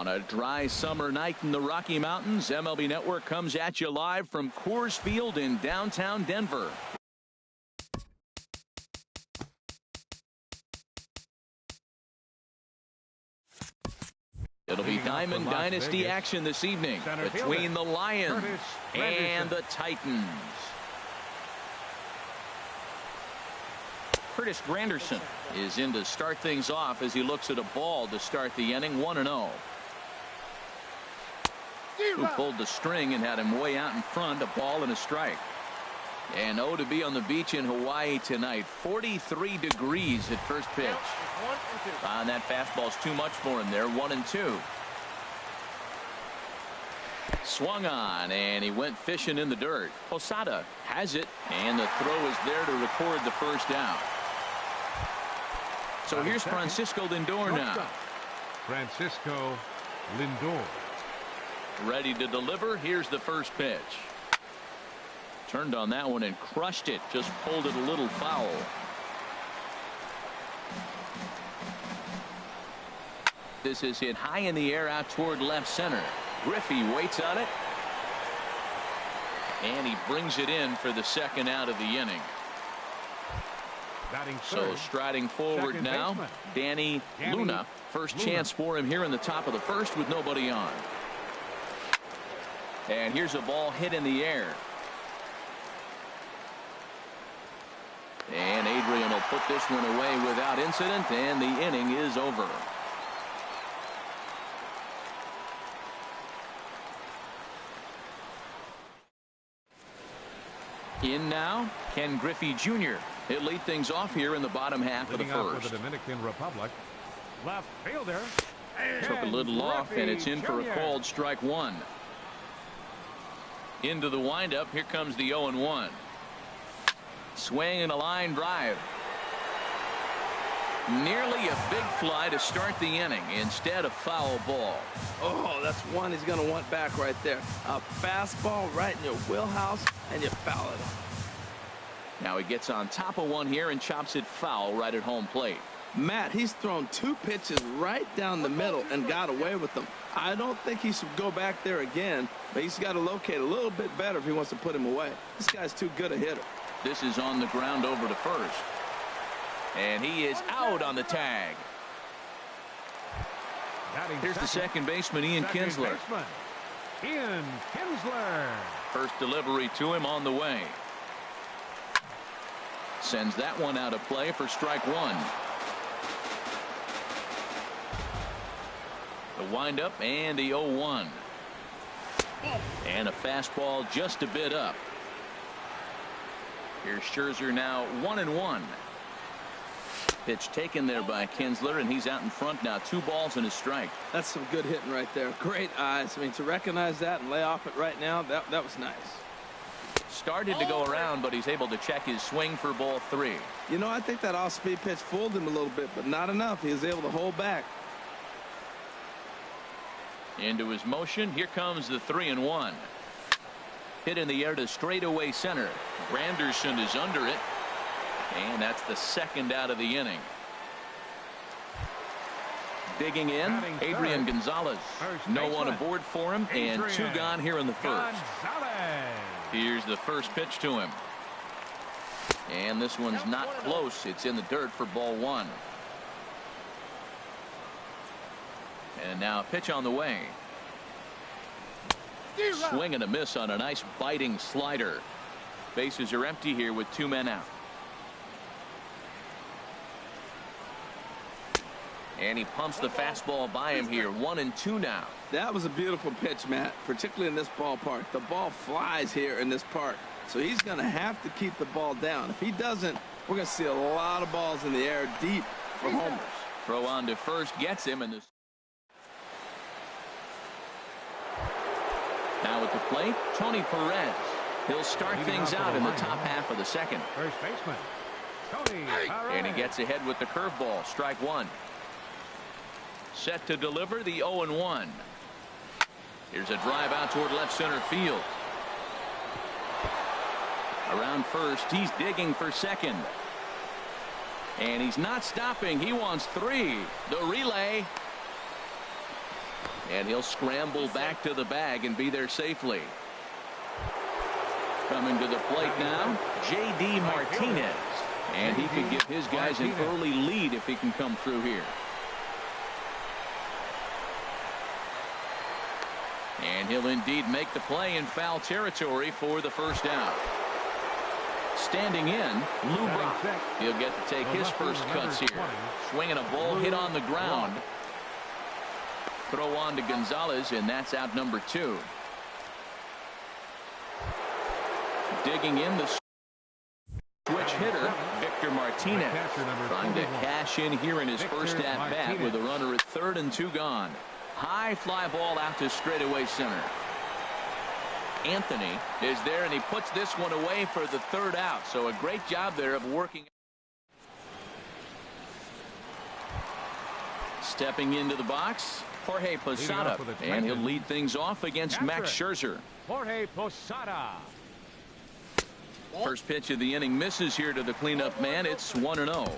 On a dry summer night in the Rocky Mountains, MLB Network comes at you live from Coors Field in downtown Denver. It'll be Diamond Dynasty action this evening between the Lions and the Titans. Curtis Granderson is in to start things off as he looks at a ball to start the inning. 1-0. Who pulled the string and had him way out in front. A ball and a strike. And to be on the beach in Hawaii tonight. 43 degrees at first pitch. And that fastball's too much for him there. 1-2. Swung on, and he went fishing in the dirt. Posada has it, and the throw is there to record the first out. So here's Francisco Lindor now. Francisco Lindor. Ready to deliver. Here's the first pitch. Turned on that one and crushed it. Just pulled it a little foul. This is hit high in the air out toward left center. Griffey waits on it. And he brings it in for the second out of the inning. So striding forward now, Danny Luna. First chance for him here in the top of the first with nobody on. And here's a ball hit in the air. And Adrian will put this one away without incident, and the inning is over. In now, Ken Griffey Jr. He'll lead things off here in the bottom half of the first. For the Dominican Republic, left fielder. Took a little off, and it's in for a called strike one. Into the windup. Here comes the 0-1. Swing and a line drive. Nearly a big fly to start the inning. Instead, a foul ball. Oh, that's one he's going to want back right there. A fastball right in your wheelhouse, and you foul it. Now he gets on top of one here and chops it foul right at home plate. Matt, he's thrown two pitches right down the middle and got away with them. I don't think he should go back there again, but he's got to locate a little bit better if he wants to put him away. This guy's too good a hitter. This is on the ground over to first. And he is out on the tag. Here's the second baseman, Ian Kinsler. Ian Kinsler. First delivery to him on the way. Sends that one out of play for strike one. The windup and the 0-1. And a fastball just a bit up. Here's Scherzer now 1-1. Pitch taken there by Kinsler, and he's out in front now. 2 balls and a strike. That's some good hitting right there. Great eyes. I mean, to recognize that and lay off it right now, that was nice. Started to go around, but he's able to check his swing for ball 3. You know, I think that off-speed pitch fooled him a little bit, but not enough. He was able to hold back. Into his motion. Here comes the 3-1. Hit in the air to straightaway center. Granderson is under it. And that's the second out of the inning. Digging in, Adrian Gonzalez. No one aboard for him, and 2 gone here in the first. Here's the first pitch to him. And this one's not close. It's in the dirt for ball 1. And now a pitch on the way. Swing and a miss on a nice biting slider. Bases are empty here with 2 men out. And he pumps the fastball by him here. 1-2 now. That was a beautiful pitch, Matt, particularly in this ballpark. The ball flies here in this park, so he's going to have to keep the ball down. If he doesn't, we're going to see a lot of balls in the air deep for homers. Throw on to first gets him in this. Now at the plate, Tony Perez. He'll start things out in the top half of the second. First baseman, Tony Perez. And he gets ahead with the curveball. Strike one. Set to deliver the 0-1. Here's a drive out toward left center field. Around first, he's digging for second. And he's not stopping. He wants 3. The relay. And he'll scramble back to the bag and be there safely. Coming to the plate now, J.D. Martinez. And he could give his guys an early lead if he can come through here. And he'll indeed make the play in foul territory for the first down. Standing in, Lou Brock. He'll get to take his first cuts here. Swinging a ball hit on the ground. Throw on to Gonzalez, and that's out number 2. Digging in the switch hitter, Victor Martinez. Trying to cash in here in his first at-bat with a runner at 3rd and 2 gone. High fly ball out to straightaway center. Anthony is there, and he puts this one away for the 3rd out. So a great job there of working. Stepping into the box, Jorge Posada, and he'll lead things off against Max Scherzer. Jorge Posada. First pitch of the inning misses here to the cleanup man. It's 1-0.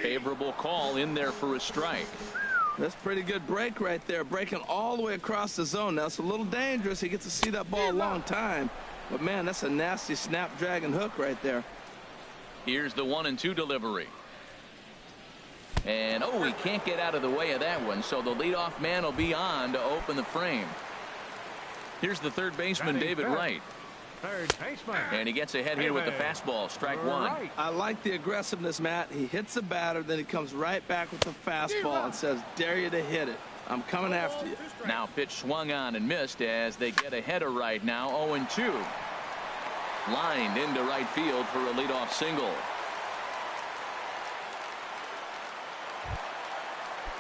Favorable call in there for a strike. That's pretty good break right there, breaking all the way across the zone. Now it's a little dangerous. He gets to see that ball a long time, but man, that's a nasty snapdragon hook right there. Here's the 1-2 delivery, and he can't get out of the way of that one, so the leadoff man will be on to open the frame. Here's the third baseman, David Wright. Third baseman. And he gets ahead here with the fastball. Strike 1. I like the aggressiveness, Matt. He hits the batter, then he comes right back with the fastball and says, dare you to hit it. I'm coming after you. Now pitch swung on and missed as they get ahead of Wright now. 0-2. Lined into right field for a leadoff single.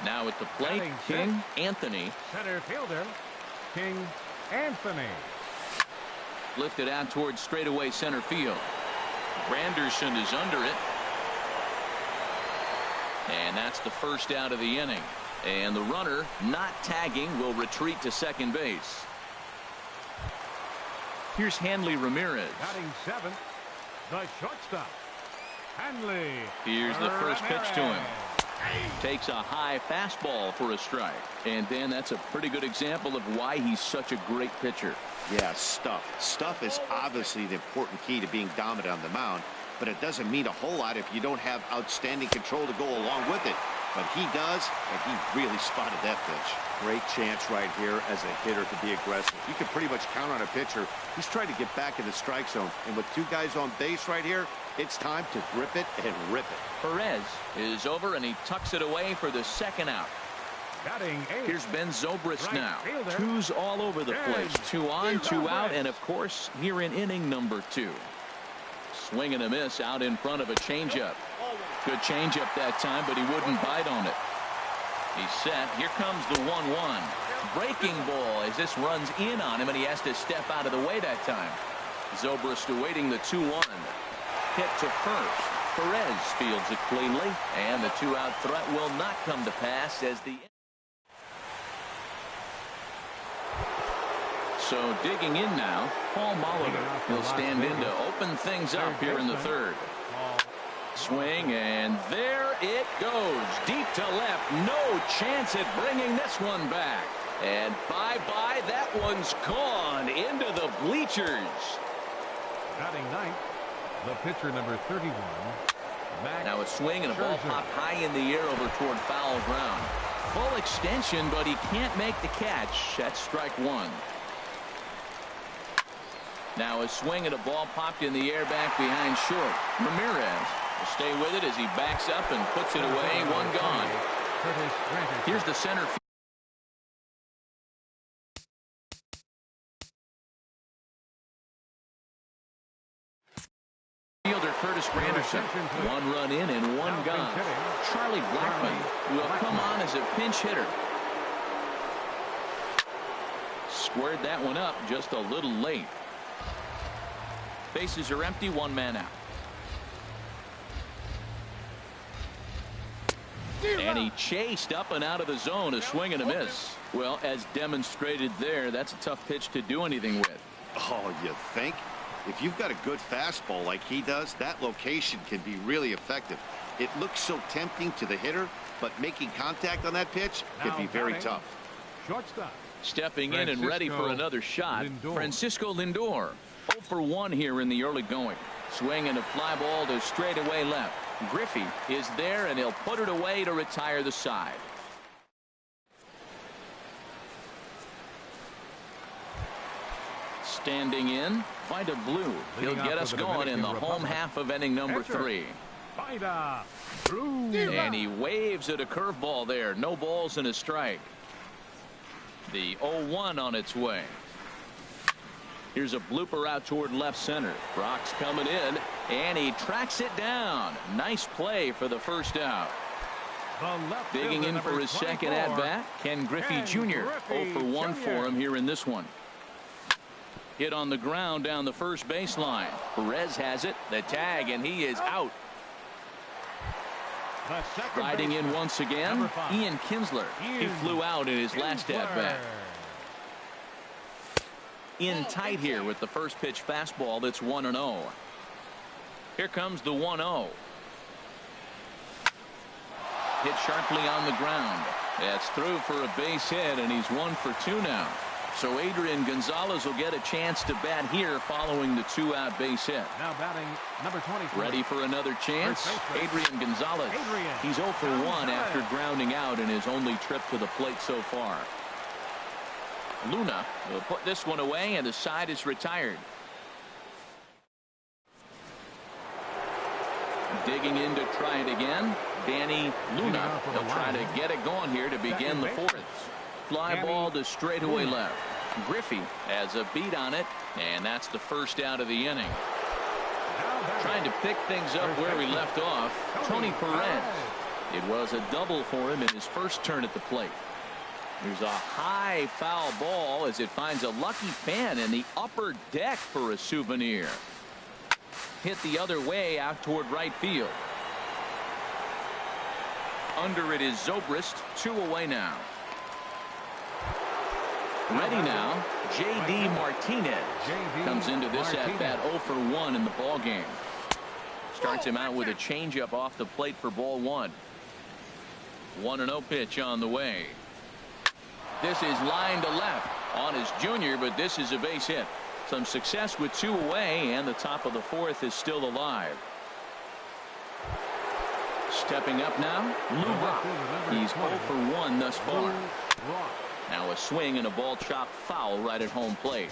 Now at the plate, King Anthony. Center fielder, King Anthony. Lifted out towards straightaway center field. Granderson is under it. And that's the first out of the inning. And the runner, not tagging, will retreat to second base. Here's Hanley Ramirez. Batting 7th, the shortstop, Hanley. Here's the first pitch to him. Takes a high fastball for a strike. And Dan, that's a pretty good example of why he's such a great pitcher. Yeah, stuff. Stuff is obviously the important key to being dominant on the mound, but it doesn't mean a whole lot if you don't have outstanding control to go along with it. But he does, and he really spotted that pitch. Great chance right here as a hitter to be aggressive. You can pretty much count on a pitcher. He's trying to get back in the strike zone, and with 2 guys on base right here, it's time to grip it and rip it. Perez is over, and he tucks it away for the second out. Here's Ben Zobrist now. 2's all over the place. 2 on, 2 out, and of course here in inning number 2. Swing and a miss out in front of a changeup. Good changeup that time, but he wouldn't bite on it. He's set. Here comes the 1-1. Breaking ball as this runs in on him, and he has to step out of the way that time. Zobrist awaiting the 2-1. Hit to first. Perez fields it cleanly, and the 2-out threat will not come to pass as the. So digging in now, Paul Molitor. He'll stand in to open things up here in the 3rd. Swing, and there it goes. Deep to left. No chance at bringing this one back. And bye-bye, that one's gone into the bleachers. Batting 9th, the pitcher number 31. Now a swing and a ball popped high in the air over toward foul ground. Full extension, but he can't make the catch. That's strike 1. Now a swing and a ball popped in the air back behind short. Ramirez will stay with it as he backs up and puts it away. 1 gone. Here's the center fielder Curtis Granderson. 1 run in and 1 gone. Charlie Blackmon will come on as a pinch hitter. Squared that one up just a little late. Bases are empty, 1 man out. And he chased up and out of the zone, a swing and a miss. Well, as demonstrated there, that's a tough pitch to do anything with. Oh, you think? If you've got a good fastball like he does, that location can be really effective. It looks so tempting to the hitter, but making contact on that pitch can be very tough. Shortstop. Stepping in and ready for another shot, Francisco Lindor. 0 for 1 here in the early going. Swing and a fly ball to straightaway left. Griffey is there, and he'll put it away to retire the side. Standing in, Vida Blue. He'll get us going in the home half of inning number 3. Vida Blue. And he waves at a curveball there. No balls and a strike. The 0-1 on its way. Here's a blooper out toward left center. Brock's coming in, and he tracks it down. Nice play for the first out. Digging in for his second at-bat, Ken Griffey Jr. 0 for 1 for him here in this one. Hit on the ground down the first baseline. Perez has it, the tag, and he is out. Riding in once again, Ian Kinsler. He flew out in his last at-bat. In tight here with the first pitch fastball that's 1-0. Here comes the 1-0. Hit sharply on the ground. That's through for a base hit, and he's 1 for 2 now. So Adrian Gonzalez will get a chance to bat here following the 2-out base hit. Now batting number 23. Ready for another chance. Adrian Gonzalez. He's 0 for 1 after grounding out in his only trip to the plate so far. Luna will put this one away, and the side is retired. Digging in to try it again, Danny Luna. He'll try to get it going here to begin the 4th. Fly ball to straightaway left. Griffey has a beat on it, and that's the first out of the inning. Trying to pick things up where he left off, Tony Perez. It was a double for him in his first turn at the plate. There's a high foul ball as it finds a lucky fan in the upper deck for a souvenir. Hit the other way out toward right field. Under it is Zobrist, 2 away now. Ready now, J.D. Martinez comes into this at-bat 0 for 1 in the ball game. Starts him out with a changeup off the plate for ball 1. 1-0 pitch on the way. This is line to left on his junior, but this is a base hit. Some success with 2 away, and the top of the 4th is still alive. Stepping up now, Lou Brock. He's 0 for 1 thus far. Now a swing and a ball chopped foul right at home plate.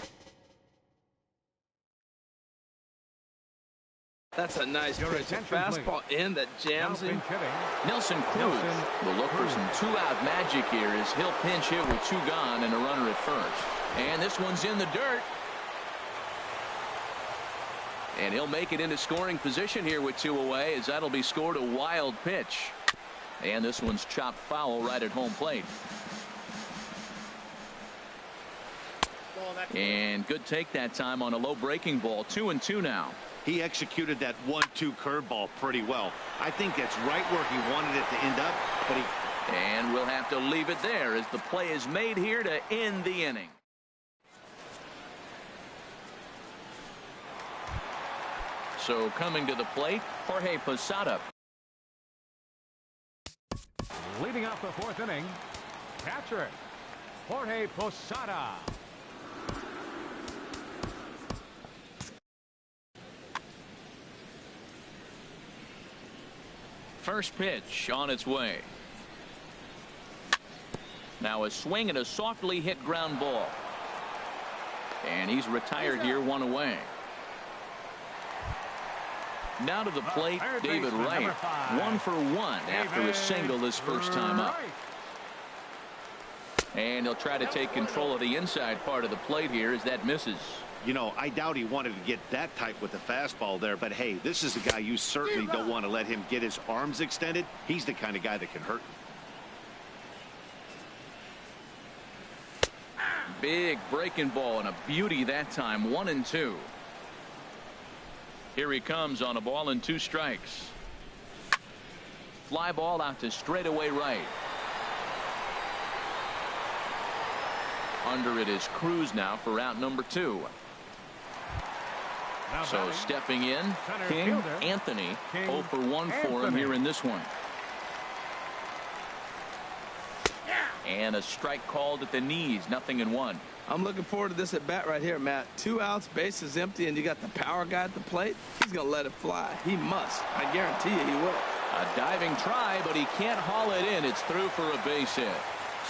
That's a nice pitch. A fastball in that jams him. Nelson Cruz will look for some 2-out magic here as he'll pinch hit with 2 gone and a runner at first. And this one's in the dirt. And he'll make it into scoring position here with 2 away, as that'll be scored a wild pitch. And this one's chopped foul right at home plate. And good take that time on a low breaking ball. 2-2 now. He executed that 1-2 curveball pretty well. I think that's right where he wanted it to end up, but he... And we'll have to leave it there as the play is made here to end the inning. So coming to the plate, Jorge Posada. Leading off the 4th inning, catcher Jorge Posada. First pitch on its way. Now a swing and a softly hit ground ball. And he's retired here, 1 away. Now to the plate, David Wright. 1 for 1 after a single his first time up. And he'll try to take control of the inside part of the plate here as that misses. You know, I doubt he wanted to get that tight with the fastball there, but hey, this is a guy you certainly don't want to let him get his arms extended. He's the kind of guy that can hurt him. Big breaking ball and a beauty that time. 1-2. Here he comes on a ball and 2 strikes. fly ball out to straightaway right. Under it is Cruz now for out number 2. So stepping in, King Anthony. 0 for 1 for him here in this one. And a strike called at the knees, 0-1. I'm looking forward to this at bat right here, Matt. 2 outs, base is empty, and you got the power guy at the plate. He's going to let it fly. He must. I guarantee you he will. A diving try, but he can't haul it in. It's through for a base hit.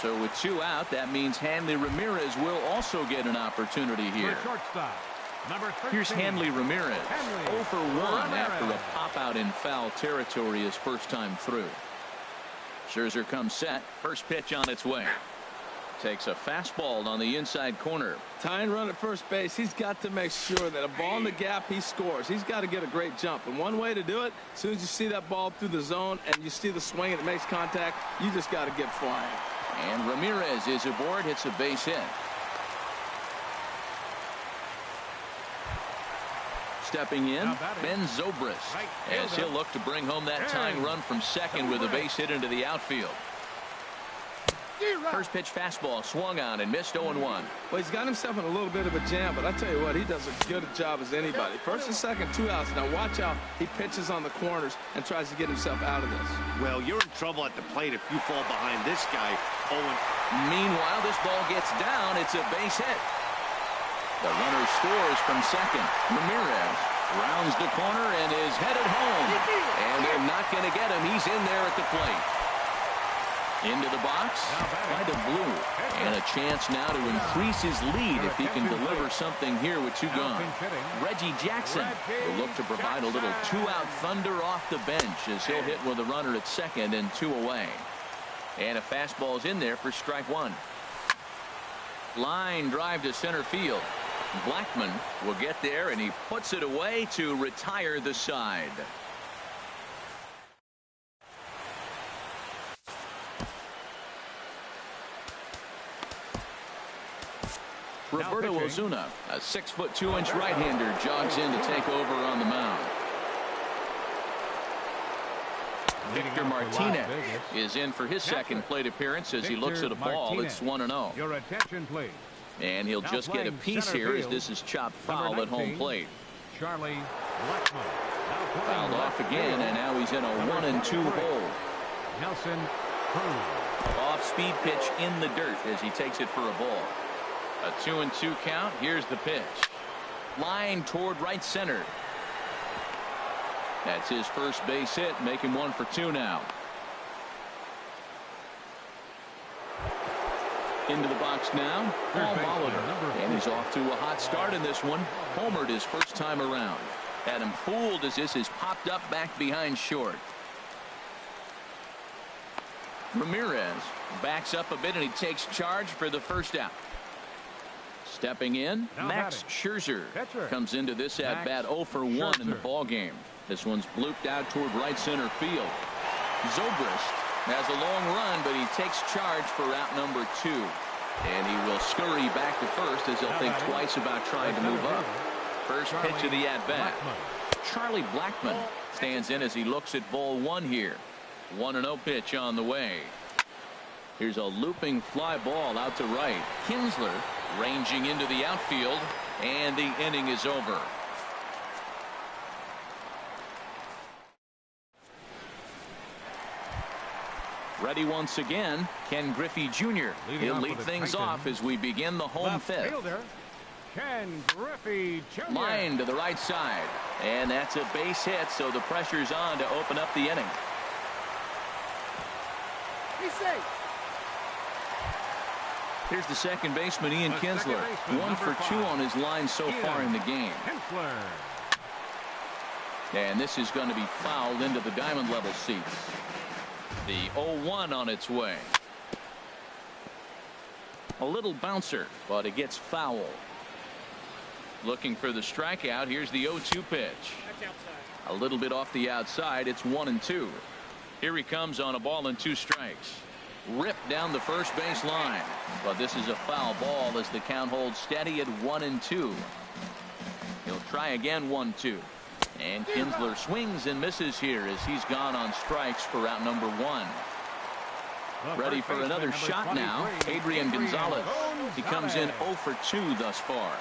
So with 2 out, that means Hanley Ramirez will also get an opportunity here. Here's Hanley Ramirez. 0 for 1 after a pop out in foul territory his first time through. Scherzer comes set. First pitch on its way. Takes a fastball on the inside corner. Tying run at first base. He's got to make sure that a ball in the gap, he scores. He's got to get a great jump. And one way to do it, as soon as you see that ball through the zone and you see the swing and it makes contact, you just got to get flying. And Ramirez is aboard, hits a base hit. Stepping in, Ben Zobrist, as he'll look to bring home that tying run from second with a base hit into the outfield. First pitch fastball swung on and missed 0-1. Well, he's got himself in a little bit of a jam, but I tell you what, he does as good a job as anybody. First and second, 2 outs. Now watch how he pitches on the corners and tries to get himself out of this. Well, you're in trouble at the plate if you fall behind this guy. Meanwhile, this ball gets down. It's a base hit. The runner scores from second. Ramirez rounds the corner and is headed home. And they're not going to get him. He's in there at the plate. Into the box by the blue. And a chance now to increase his lead if he can deliver something here with 2 gone. Reggie Jackson will look to provide a little 2-out thunder off the bench as he'll hit with a runner at second and 2 away. And a fastball's in there for strike 1. Line drive to center field. Blackman will get there and he puts it away to retire the side. Roberto Ozuna, a 6' 2" right-hander, jogs in to take over on the mound. Victor Martinez is in for his second plate appearance as he looks at a ball. It's 1-0. Your attention, please. And he'll just get a piece here as this is chopped foul at home plate. Charlie Blackman. Fouled off again, and now he's in a 1-2 hole. Nelson Cruz. Off-speed pitch in the dirt as he takes it for a ball. A 2-2 count. Here's the pitch. Line toward right center. That's his first base hit, making 1 for 2 now. Into the box now, Paul Molitor. And he's off to a hot start in this one. Homered his first time around. Had him fooled as this is popped up back behind short. Ramirez backs up a bit and he takes charge for the first out. Stepping in, Max Scherzer comes into this at bat 0 for 1 in the ball game. This one's blooped out toward right center field. Zobrist has a long run, but he takes charge for out number 2. And he will scurry back to first as he'll think twice about trying to move up. First pitch of the at bat. Charlie Blackman stands in as he looks at ball 1 here. 1-0 pitch on the way. Here's a looping fly ball out to right. Kinsler ranging into the outfield, and the inning is over. Ready once again, Ken Griffey Jr. He'll lead things off as we begin the home fifth. Ken Griffey Jr. Line to the right side, and that's a base hit, so the pressure's on to open up the inning. Be safe. Here's the second baseman, Ian Kinsler. 1 for 2 on his line so far in the game. And this is going to be fouled into the diamond level seats. The 0-1 on its way. A little bouncer, but it gets foul. Looking for the strikeout. Here's the 0-2 pitch. A little bit off the outside. It's 1-2. Here he comes on a ball and 2 strikes. Ripped down the first base line, but this is a foul ball as the count holds steady at 1-2. He'll try again. 1-2. And Kinsler swings and misses here as he's gone on strikes for out number 1. Ready for another shot now, Adrian Gonzalez. He comes in 0 for 2 thus far.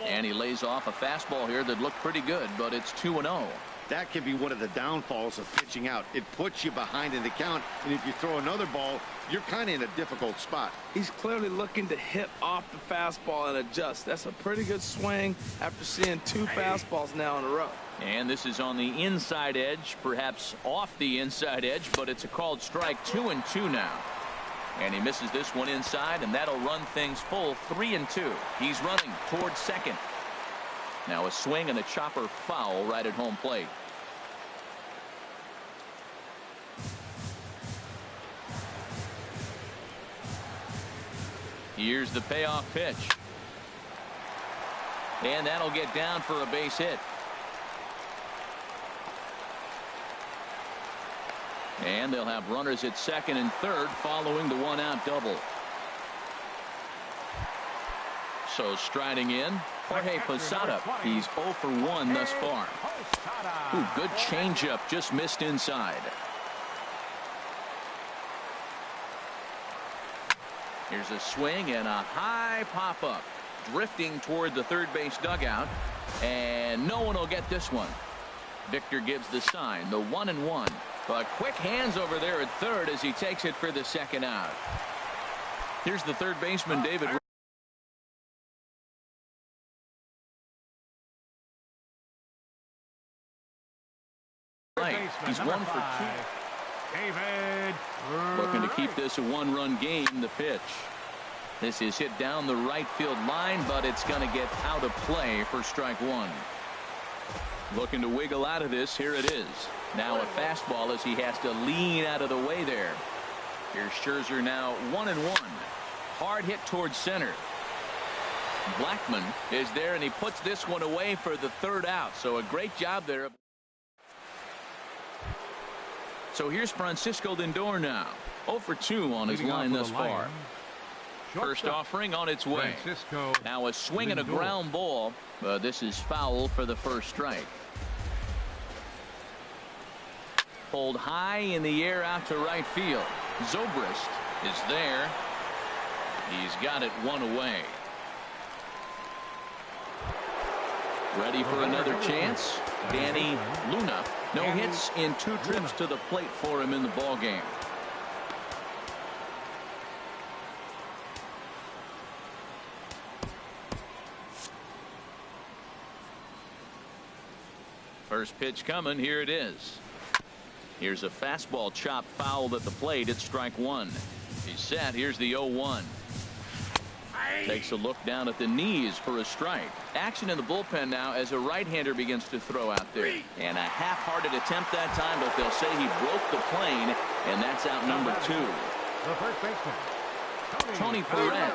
And he lays off a fastball here that looked pretty good, but it's 2-0. That can be one of the downfalls of pitching out. It puts you behind in the count, and if you throw another ball, you're kind of in a difficult spot. He's clearly looking to hit off the fastball and adjust. That's a pretty good swing after seeing 2 fastballs now in a row. And this is on the inside edge, perhaps off the inside edge, but it's a called strike. 2-2 now. And he misses this one inside, and that'll run things full 3-2. He's running towards second. Now a swing and a chopper foul right at home plate. Here's the payoff pitch. And that'll get down for a base hit. And they'll have runners at second and third following the 1-out double. So striding in, Jorge Posada. He's 0 for 1 thus far. Ooh, good changeup, just missed inside. Here's a swing and a high pop-up, drifting toward the third base dugout, and no one will get this one. Victor gives the sign, the 1-1. But quick hands over there at third as he takes it for the second out. Here's the third baseman, David. He's 1 for 2. David. Looking to keep this a 1-run game. The pitch. This is hit down the right field line, but it's going to get out of play for strike 1. Looking to wiggle out of this. Here it is. Now a fastball as he has to lean out of the way there. Here's Scherzer now 1-1. Hard hit towards center. Blackman is there, and he puts this one away for the third out. So a great job there. So here's Francisco Lindor now. 0 for 2 on his line thus far. First offering on its way. Now a swing and a ground ball, but this is foul for the first strike. Pulled high in the air out to right field. Zobrist is there. He's got it 1 away. Ready for another chance. Danny Luna. No hits in 2 trips to the plate for him in the ball game. First pitch coming. Here it is. Here's a fastball chopped foul at the plate. It's strike 1. He's set. Here's the 0-1. Takes a look down at the knees for a strike. Action in the bullpen now as a right-hander begins to throw out there. And a half-hearted attempt that time, but they'll say he broke the plane, and that's out number 2. The first baseman, Tony Perez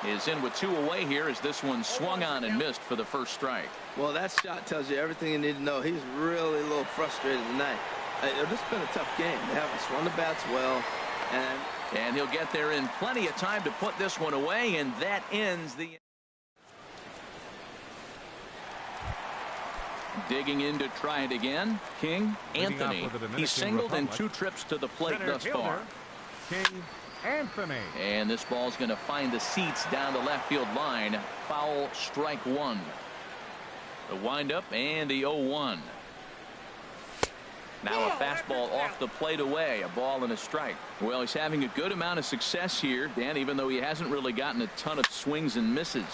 is in with 2 away here as this one swung on and missed for the first strike. Well, that shot tells you everything you need to know. He's really a little frustrated tonight. This has been a tough game. They haven't swung the bats well, and he'll get there in plenty of time to put this one away, and that ends the. Digging in to try it again. King Anthony. He's singled in 2 trips to the plate thus far. King Anthony. And this ball's going to find the seats down the left field line. Foul, strike 1. The windup and the 0-1. Now a fastball off the plate away. A ball and a strike. Well, he's having a good amount of success here, Dan, even though he hasn't really gotten a ton of swings and misses.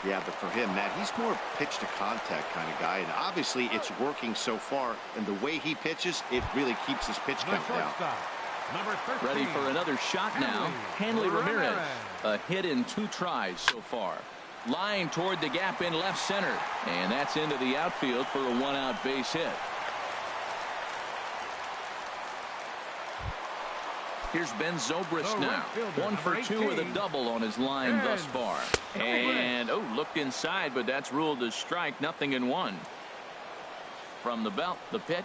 Yeah, but for him, Matt, he's more pitch to contact kind of guy, and obviously it's working so far, and the way he pitches, it really keeps his pitch count down. Ready for another shot now. Hanley Ramirez. A hit in 2 tries so far. Line toward the gap in left center, and that's into the outfield for a 1-out base hit. Here's Ben Zobrist now. 1 for 2 with a double on his line thus far. And, looked inside, but that's ruled as strike. 0-1. From the belt, the pitch.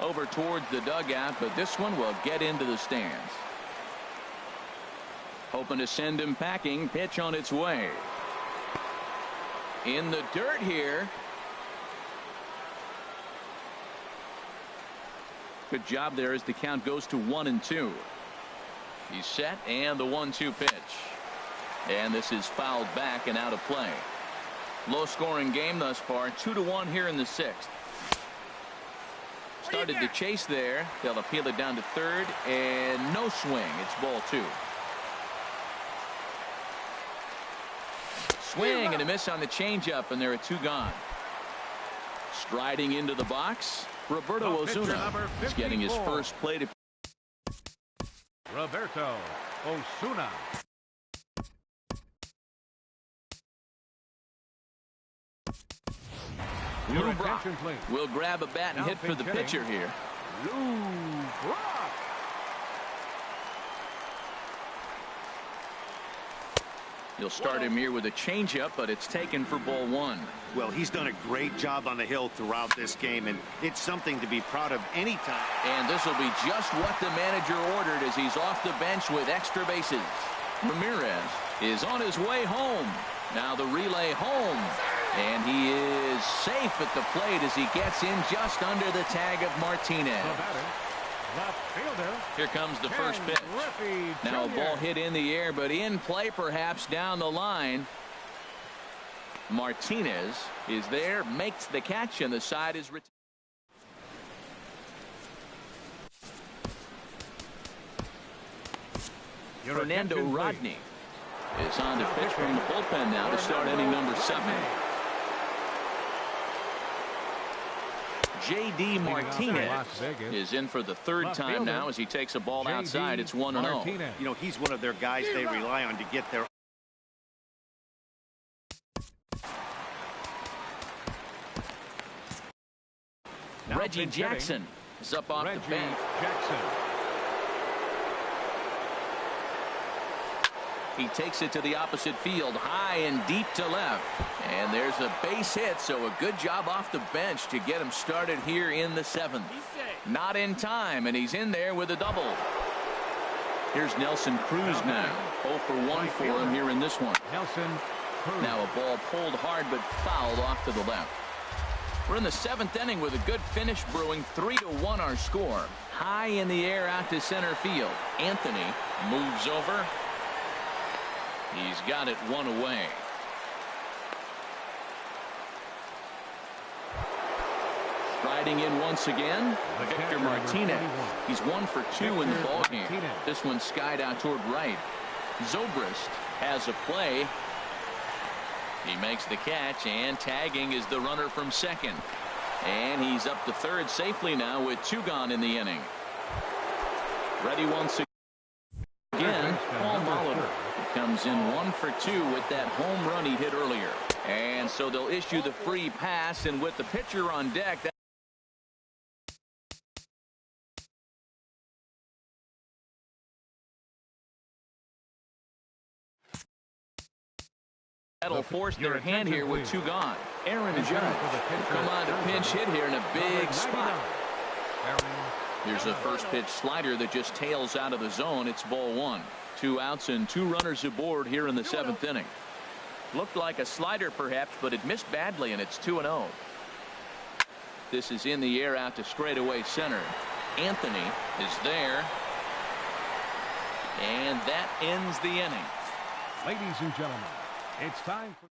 Over towards the dugout, but this one will get into the stands. Hoping to send him packing. Pitch on its way. In the dirt here. Good job there as the count goes to 1-2. He's set, and the 1-2 pitch. And this is fouled back and out of play. Low scoring game thus far. 2-1 here in the 6th. Started to chase there. They'll appeal it down to third, and no swing. It's ball 2. Swing and a miss on the changeup, and there are 2 gone. Striding into the box, Roberto Osuna is getting his first plate. Roberto Osuna. Lou Brock will grab a bat and hit for the pitcher here. Lou Brock. You'll start him here with a changeup, but it's taken for ball 1. Well, he's done a great job on the hill throughout this game, and it's something to be proud of anytime. And this will be just what the manager ordered as he's off the bench with extra bases. Ramirez is on his way home. Now the relay home. And he is safe at the plate as he gets in just under the tag of Martinez. Left fielder. Here comes the first pitch. Now a ball hit in the air, but in play perhaps down the line. Martinez is there, makes the catch, and the side is retired. Fernando Rodney is on to pitch from the bullpen now to start inning number 7. J.D. Martinez is in for the 3rd time now as he takes a ball outside. It's 1-0. You know, he's one of their guys they rely on to get their. Reggie Jackson is up off the bench. He takes it to the opposite field, high and deep to left. And there's a base hit, so a good job off the bench to get him started here in the 7th. Not in time, and he's in there with a double. Here's Nelson Cruz now. 0 for 1 for him here in this one. Now a ball pulled hard but fouled off to the left. We're in the 7th inning with a good finish brewing. 3-1 our score. High in the air out to center field. Anthony moves over. He's got it 1 away. Striding in once again, Victor Martinez. He's 1 for 2 in the ballgame. This one skied out toward right. Zobrist has a play. He makes the catch, and tagging is the runner from second. And he's up to third safely now with 2 gone in the inning. Ready once again, Paul Molitor comes in 1 for 2 with that home run he hit earlier. And so they'll issue the free pass, and with the pitcher on deck, that'll force their hand here with 2 gone. Aaron Judge will come on to pinch hit here in a big spot. Here's a first pitch slider that just tails out of the zone. It's ball 1. 2 outs and 2 runners aboard here in the 7th inning. Looked like a slider perhaps, but it missed badly, and it's 2-0. This is in the air out to straightaway center. Anthony is there. And that ends the inning. Ladies and gentlemen, it's time for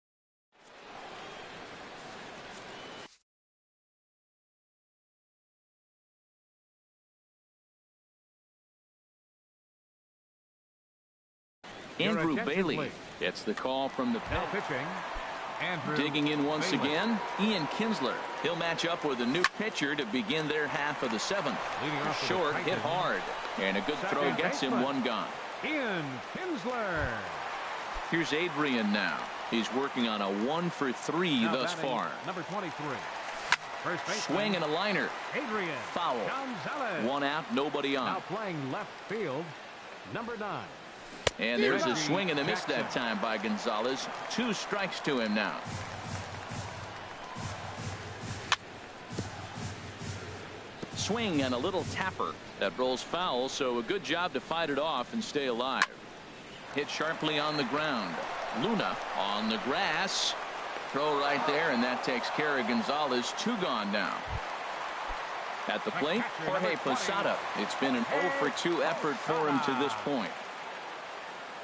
Andrew Bailey gets the call from the pen. Digging in once again, Ian Kinsler. He'll match up with a new pitcher to begin their half of the 7th. Short, hit hard, and a good throw gets him 1 gone. Ian Kinsler. Here's Adrian now. He's working on a 1 for 3 thus far. Number 23. First base swing and a liner. Adrian Foul. Gonzalez. 1 out, nobody on. Now playing left field, number 9. And there's a swing and a miss that time by Gonzalez. 2 strikes to him now. Swing and a little tapper that rolls foul, so a good job to fight it off and stay alive. hit sharply on the ground. Luna on the grass. Throw right there, and that takes care of Gonzalez. 2 gone now. At the plate, Jorge Posada. It's been an 0 for 2 effort for him to this point.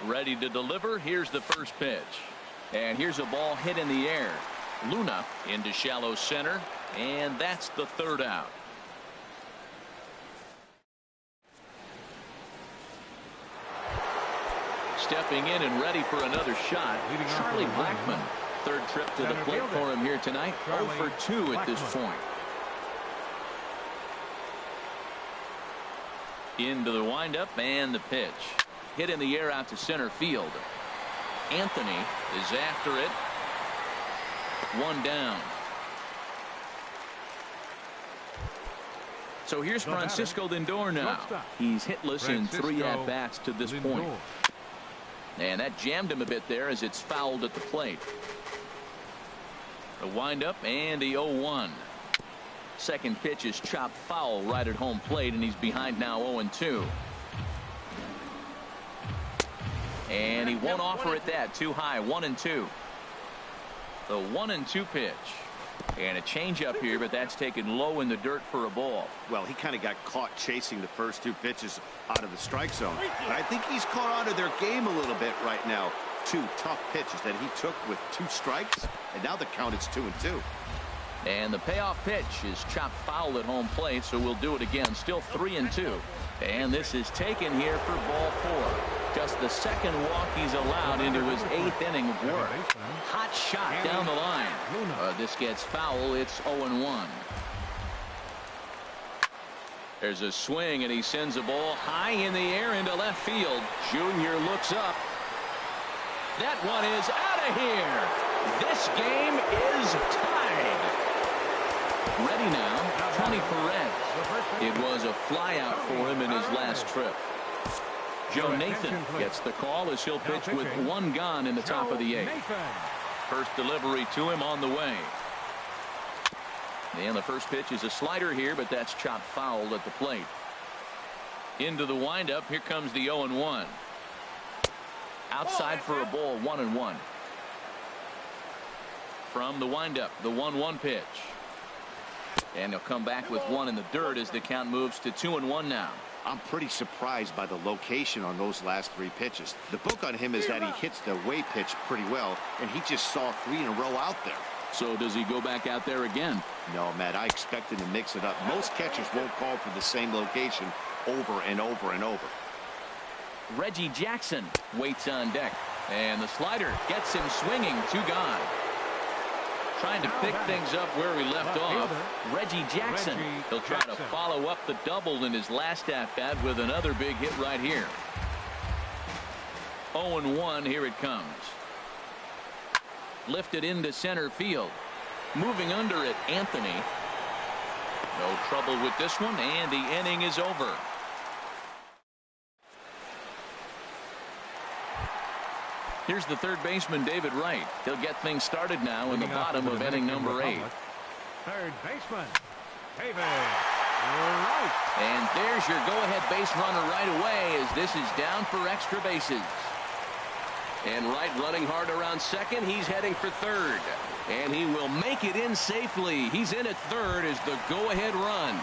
Ready to deliver. Here's the first pitch. And here's a ball hit in the air. Luna into shallow center, and that's the 3rd out. Stepping in and ready for another shot, Charlie Blackmon. 3rd trip to the plate for him here tonight. 0 for 2 at this point. Into the windup and the pitch. Hit in the air out to center field. Anthony is after it. 1 down. So here's Francisco Lindor now. He's hitless in 3 at-bats to this point. And that jammed him a bit there as it's fouled at the plate. The windup and the 0-1. Second pitch is chopped foul right at home plate, and he's behind now 0-2. And he won't offer it that. Too high. 1-2. The 1-2 pitch. And a changeup here, but that's taken low in the dirt for a ball. Well, he kind of got caught chasing the first 2 pitches out of the strike zone. But I think he's caught on to their game a little bit right now. 2 tough pitches that he took with 2 strikes, and now the count is 2-2. And the payoff pitch is chopped foul at home plate, so we'll do it again. Still 3-2. And this is taken here for ball 4. Just the 2nd walk he's allowed into his 8th inning of work. Hot shot down the line. This gets foul. It's 0-1. There's a swing, and he sends a ball high in the air into left field. Junior looks up. That one is out of here. This game is tied. Ready now, Tony Perez. It was a flyout for him in his last trip. Joe Nathan gets the call as he'll pitch with 1 gone in the top of the 8th. First delivery to him on the way. And the first pitch is a slider here, but that's chopped foul at the plate. Into the windup. Here comes the 0-1. Outside for a ball. 1-1. From the windup, the 1-1 pitch. And he'll come back with 1 in the dirt as the count moves to 2-1 now. I'm pretty surprised by the location on those last 3 pitches. The book on him is that he hits the way pitch pretty well, and he just saw 3 in a row out there. So does he go back out there again? No, Matt, I expect him to mix it up. Most catchers won't call for the same location over and over and over. Reggie Jackson waits on deck, and the slider gets him swinging. 2 gone. Trying to pick things up where he left off. Reggie Jackson. He'll try to follow up the double in his last at-bat with another big hit right here. 0-1. Here it comes. Lifted into center field. Moving under it, Anthony. No trouble with this one, and the inning is over. Here's the 3rd baseman, David Wright. He'll get things started now in the bottom of inning number 8. 3rd baseman, David Wright. And there's your go-ahead base runner right away as this is down for extra bases. And Wright running hard around second. He's heading for 3rd. And he will make it in safely. He's in at 3rd as the go-ahead run.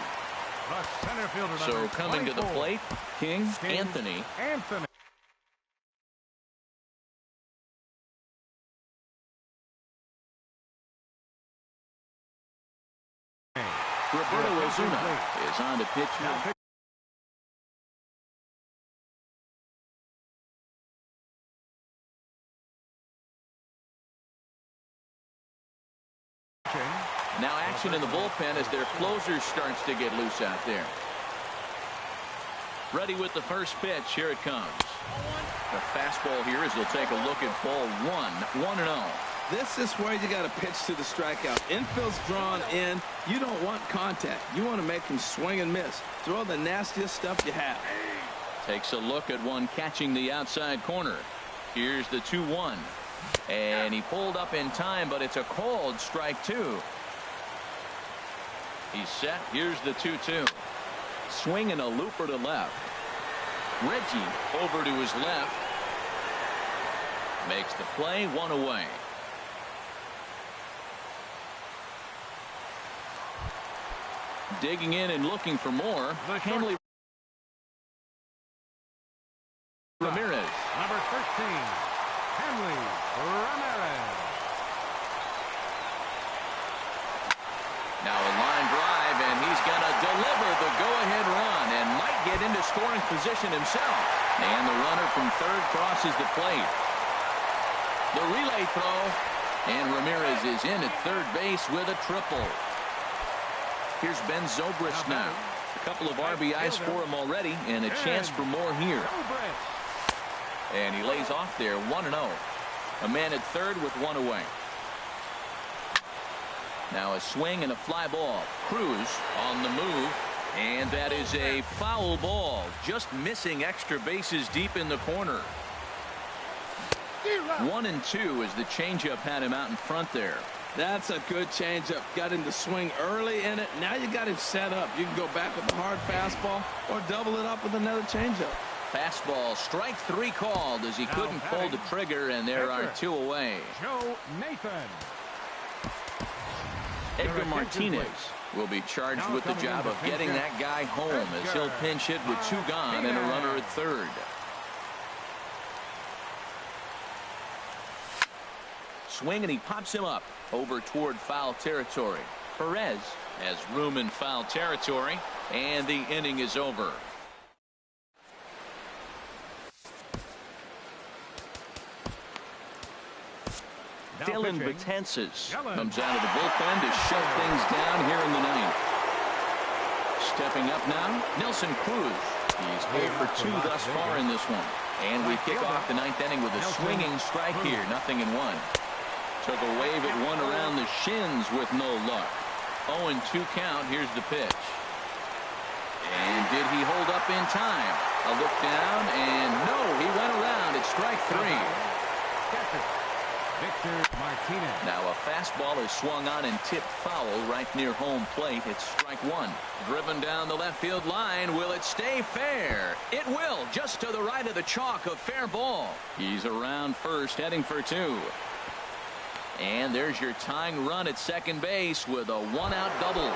The center fielder, so coming 24. To the plate, King Anthony. Roberto Osuna is on to pitch now. Now action in the bullpen as their closer starts to get loose out there. Ready with the first pitch. Here it comes. The fastball here as they'll take a look at ball 1. 1-0. This is where you got to pitch to the strikeout. Infield's drawn in. You don't want contact. You want to make him swing and miss. Throw the nastiest stuff you have. Takes a look at one catching the outside corner. Here's the 2-1. And he pulled up in time, but it's a called strike 2. He's set. Here's the 2-2. Swing and a looper to left. Reggie over to his left. Makes the play, one away. Digging in and looking for more. Hanley Ramirez. Number 13, Hanley Ramirez. Now a line drive, and he's going to deliver the go-ahead run and might get into scoring position himself. And the runner from third crosses the plate. The relay throw, and Ramirez is in at third base with a triple. Here's Ben Zobrist now. A couple of RBIs for him already, and a chance for more here. And he lays off there, 1-0. A man at third with one away. Now a swing and a fly ball. Cruz on the move, and that is a foul ball. Just missing extra bases deep in the corner. 1-2 as the changeup had him out in front there. That's a good changeup. Got him to swing early in it. Now you got him set up. You can go back with a hard fastball or double it up with another changeup. Fastball, strike three called as he couldn't pull the trigger, and there are two away. Joe Nathan. Edgar Martinez will be charged with the job of getting that guy home as he'll pinch hit with two gone and a runner at third. Swing, and he pops him up over toward foul territory. Perez has room in foul territory, and the inning is over. Dylan Betances comes out of the bullpen to shut things down here in the ninth. Stepping up now, Nelson Cruz. He's 0 for 2 thus far in this one. And we kick off the ninth inning with a swinging strike here, 0-1. Took a wave at one around the shins with no luck. 0-2 count. Here's the pitch. And did he hold up in time? A look down, and no, he went around. It's strike three. Victor Martinez. Now a fastball is swung on and tipped foul right near home plate. It's strike one. Driven down the left field line. Will it stay fair? It will, just to the right of the chalk, a fair ball. He's around first, heading for two. And there's your tying run at second base with a one-out double.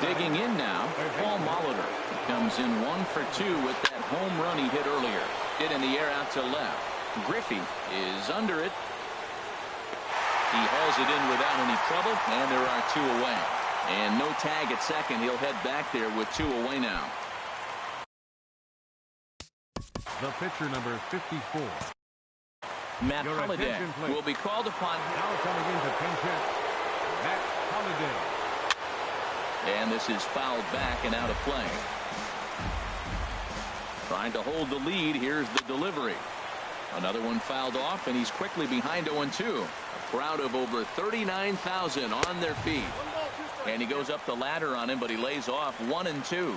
Digging in now, Paul Molitor comes in 1 for 2 with that home run he hit earlier. Hit in the air out to left. Griffey is under it. He hauls it in without any trouble, and there are two away. And no tag at second. He'll head back there with two away now. The pitcher, number 54. Matt Holliday will be called upon. Now coming in to pinch hit, Matt Holliday. And this is fouled back and out of play. Trying to hold the lead. Here's the delivery. Another one fouled off, and he's quickly behind 0-2. A crowd of over 39,000 on their feet. And he goes up the ladder on him, but he lays off 1-2.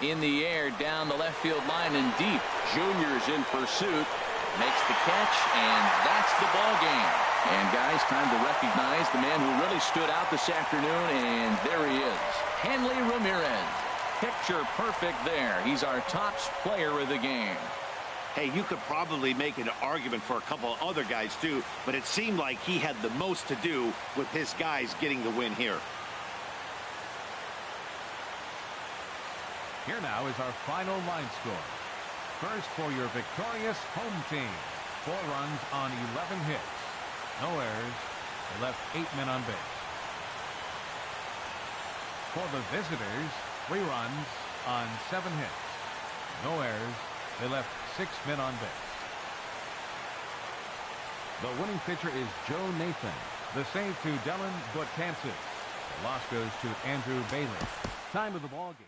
In the air, down the left field line and deep. Junior's in pursuit. Makes the catch, and that's the ball game. And guys, time to recognize the man who really stood out this afternoon, and there he is. Hanley Ramirez. Picture perfect there. He's our tops player of the game. Hey, you could probably make an argument for a couple of other guys too, but it seemed like he had the most to do with his guys getting the win here. Here now is our final line score. First, for your victorious home team, 4 runs on 11 hits. No errors. They left 8 men on base. For the visitors, 3 runs on 7 hits. No errors. They left 6 men on base. The winning pitcher is Joe Nathan. The save to Dylan Betances. The loss goes to Andrew Bailey. Time of the ball game.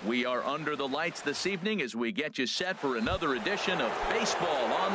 We are under the lights this evening as we get you set for another edition of Baseball on.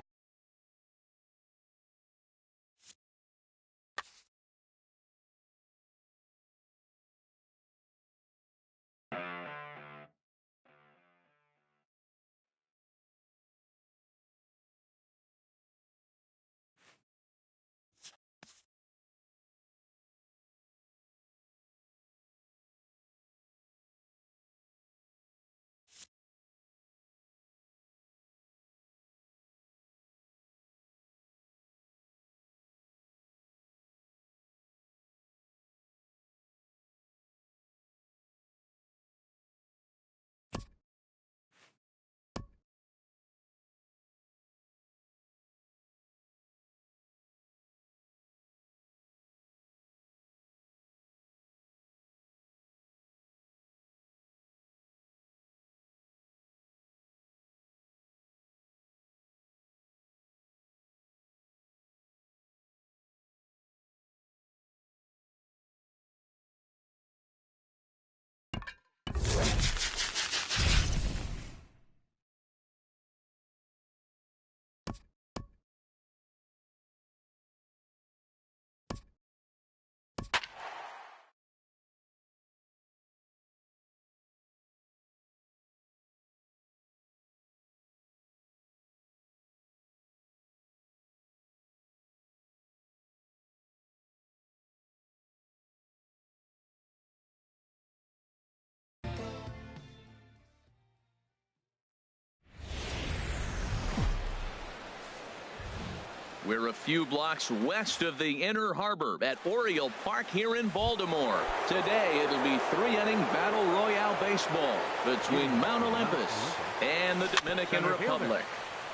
We're a few blocks west of the Inner Harbor at Oriole Park here in Baltimore. Today, it'll be three-inning Battle Royale baseball between Mount Olympus and the Dominican Republic.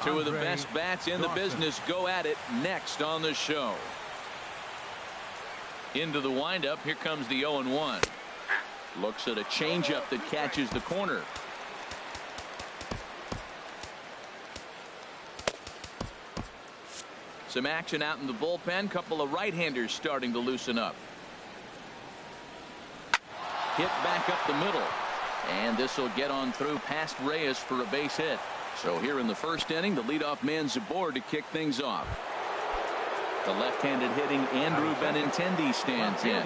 Two of the best bats in the business go at it next on the show. Into the windup, here comes the 0-1. Looks at a changeup that catches the corner. Some action out in the bullpen. Couple of right-handers starting to loosen up. Hit back up the middle. And this will get on through past Reyes for a base hit. So here in the first inning, the leadoff man Zabor to kick things off. The left-handed hitting Andrew Benintendi stands in.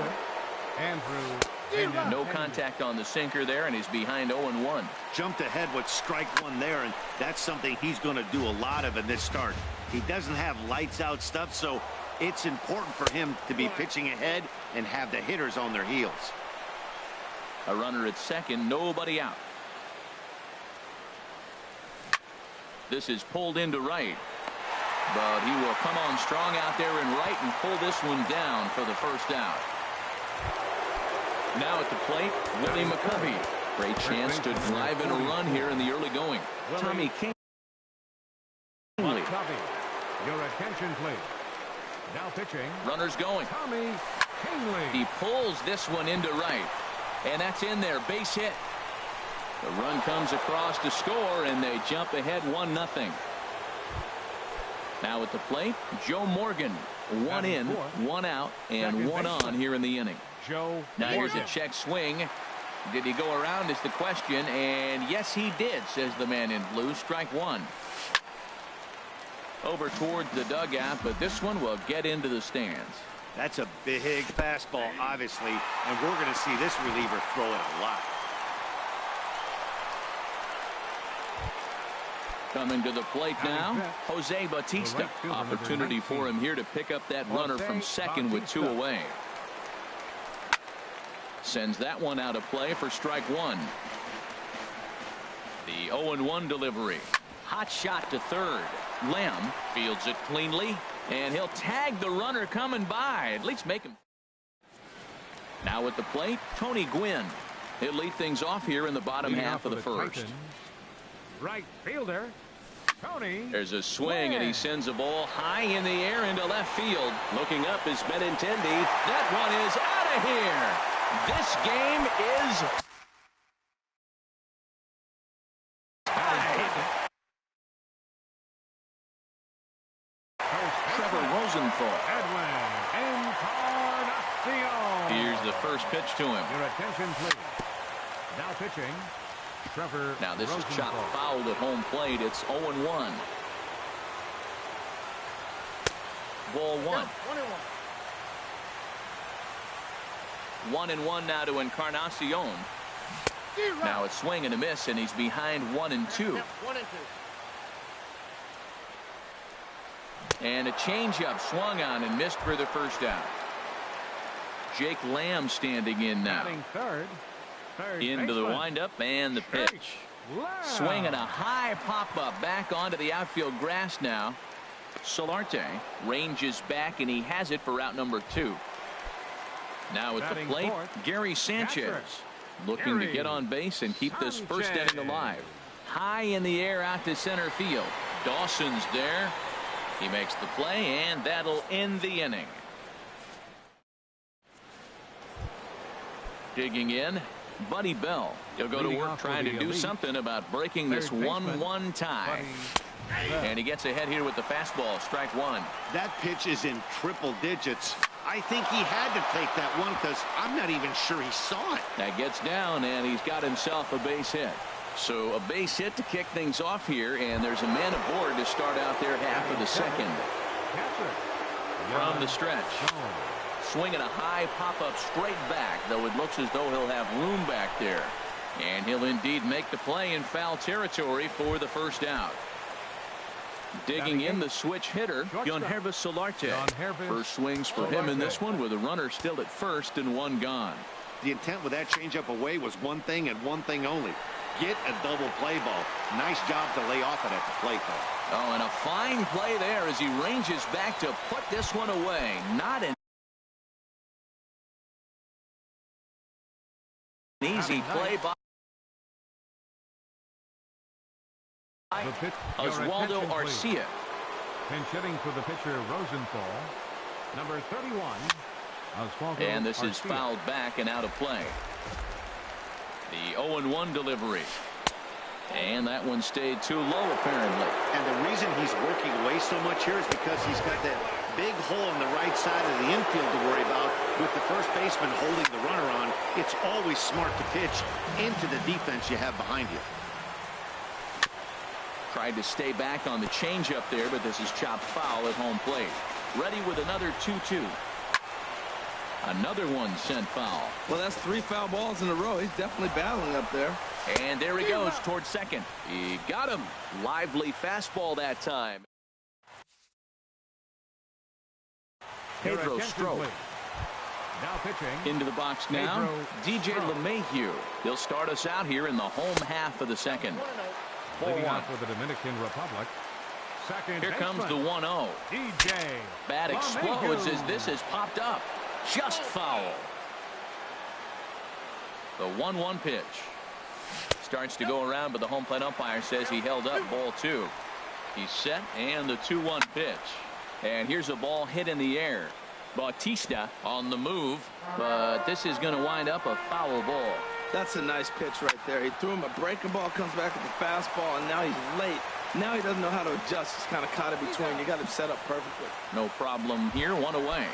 No contact on the sinker there, and he's behind 0-1. Jumped ahead with strike one there, and that's something he's going to do a lot of in this start. He doesn't have lights out stuff, so it's important for him to be pitching ahead and have the hitters on their heels. A runner at second, nobody out. This is pulled into right, but he will come on strong out there in right and pull this one down for the first out. Now at the plate, Willie McCovey. Great chance to drive in a run here in the early going. Tommy King. Your attention, please. Now pitching. Runners going. Tommy Kingley. He pulls this one into right, and that's in there. Base hit. The run comes across to score, and they jump ahead 1-0. Now at the plate, Joe Morgan. One in, one out, and one on here in the inning. Now here's a check swing. Did he go around is the question, and yes he did, says the man in blue. Strike one. Over towards the dugout, but this one will get into the stands. That's a big fastball, obviously, and we're going to see this reliever throw it a lot. Coming to the plate now, Jose Bautista. Opportunity for him here to pick up that runner from second with two away. Sends that one out of play for strike one. The 0-1 delivery. Hot shot to third. Lamb fields it cleanly, and he'll tag the runner coming by. At least make him. Now at the plate, Tony Gwynn. He'll lead things off here in the bottom Leading half of the first. Titans, right fielder, Tony. There's a swing, and he sends a ball high in the air into left field. Looking up is Benintendi. That one is out of here. This game is tied. Trevor Rosenthal. Edwin Encarnacion. Here's the first pitch to him. Your attention, please. Now pitching, Trevor Now this Rosenthal. is chopped fouled at home plate. It's 0-1. Ball one. 1-1 now to Encarnacion. Now a swing and a miss, and he's behind 1-2. And a changeup swung on and missed for the first out. Jake Lamb standing in now. Batting third Into the baseman. windup and the pitch. Lamb. Swinging a high pop-up back onto the outfield grass now. Solarte ranges back, and he has it for out number 2. Now at the Batting plate, fourth, Gary Sanchez. catcher. Looking to Gary get on base and keep this first Sanchez. inning alive. High in the air out to center field. Dawson's there. He makes the play, and that'll end the inning. Digging in, Buddy Bell. He'll go to Leading work off trying with to the do elite something about breaking this third baseman, 1-1 tie. Buddy Bell. And he gets ahead here with the fastball. Strike one. That pitch is in triple digits. I think he had to take that one because I'm not even sure he saw it. That gets down, and he's got himself a base hit. So a base hit to kick things off here, and there's a man aboard to start out there half of the second. Catcher. From the stretch. Jones. Swinging a high pop-up straight back, though it looks as though he'll have room back there. And he'll indeed make the play in foul territory for the first out. Digging in the switch hitter, Yonhervis Solarte. First swings for him in this one with a runner still at first and one gone. The intent with that changeup away was one thing and one thing only. Get a double play ball. Nice job to lay off it at the plate, though. Oh, and a fine play there as he ranges back to put this one away. Not an easy play by Oswaldo Arcia. Pinch hitting for the pitcher Rosenthal. Number 31. Oswaldo And this is Arcia. fouled back and out of play. The 0-1 delivery. And that one stayed too low, apparently. And the reason he's working away so much here is because he's got that big hole on the right side of the infield to worry about. With the first baseman holding the runner on, it's always smart to pitch into the defense you have behind you. Tried to stay back on the changeup there, but this is chopped foul at home plate. Ready with another 2-2. Another one sent foul. Well, that's 3 foul balls in a row. He's definitely battling up there. And there he goes towards second. He got him. Lively fastball that time. Your Pedro attention, Strop. please. Now pitching. Into the box now, Pedro DJ Strop. LeMahieu. He'll start us out here in the home half of the second. Ball Leading one. off for the Dominican Republic. Second Here comes the baseman, 1-0. DJ. Bat explodes LeMahieu. as this has popped up. Just foul. The 1-1 pitch. Starts to go around, but the home plate umpire says he held up ball 2. He's set, and the 2-1 pitch. And here's a ball hit in the air. Bautista on the move, but this is going to wind up a foul ball. That's a nice pitch right there. He threw him a breaking ball, comes back with the fastball, and now he's late. Now he doesn't know how to adjust. He's kind of caught in between. You got him set up perfectly. No problem here, one away.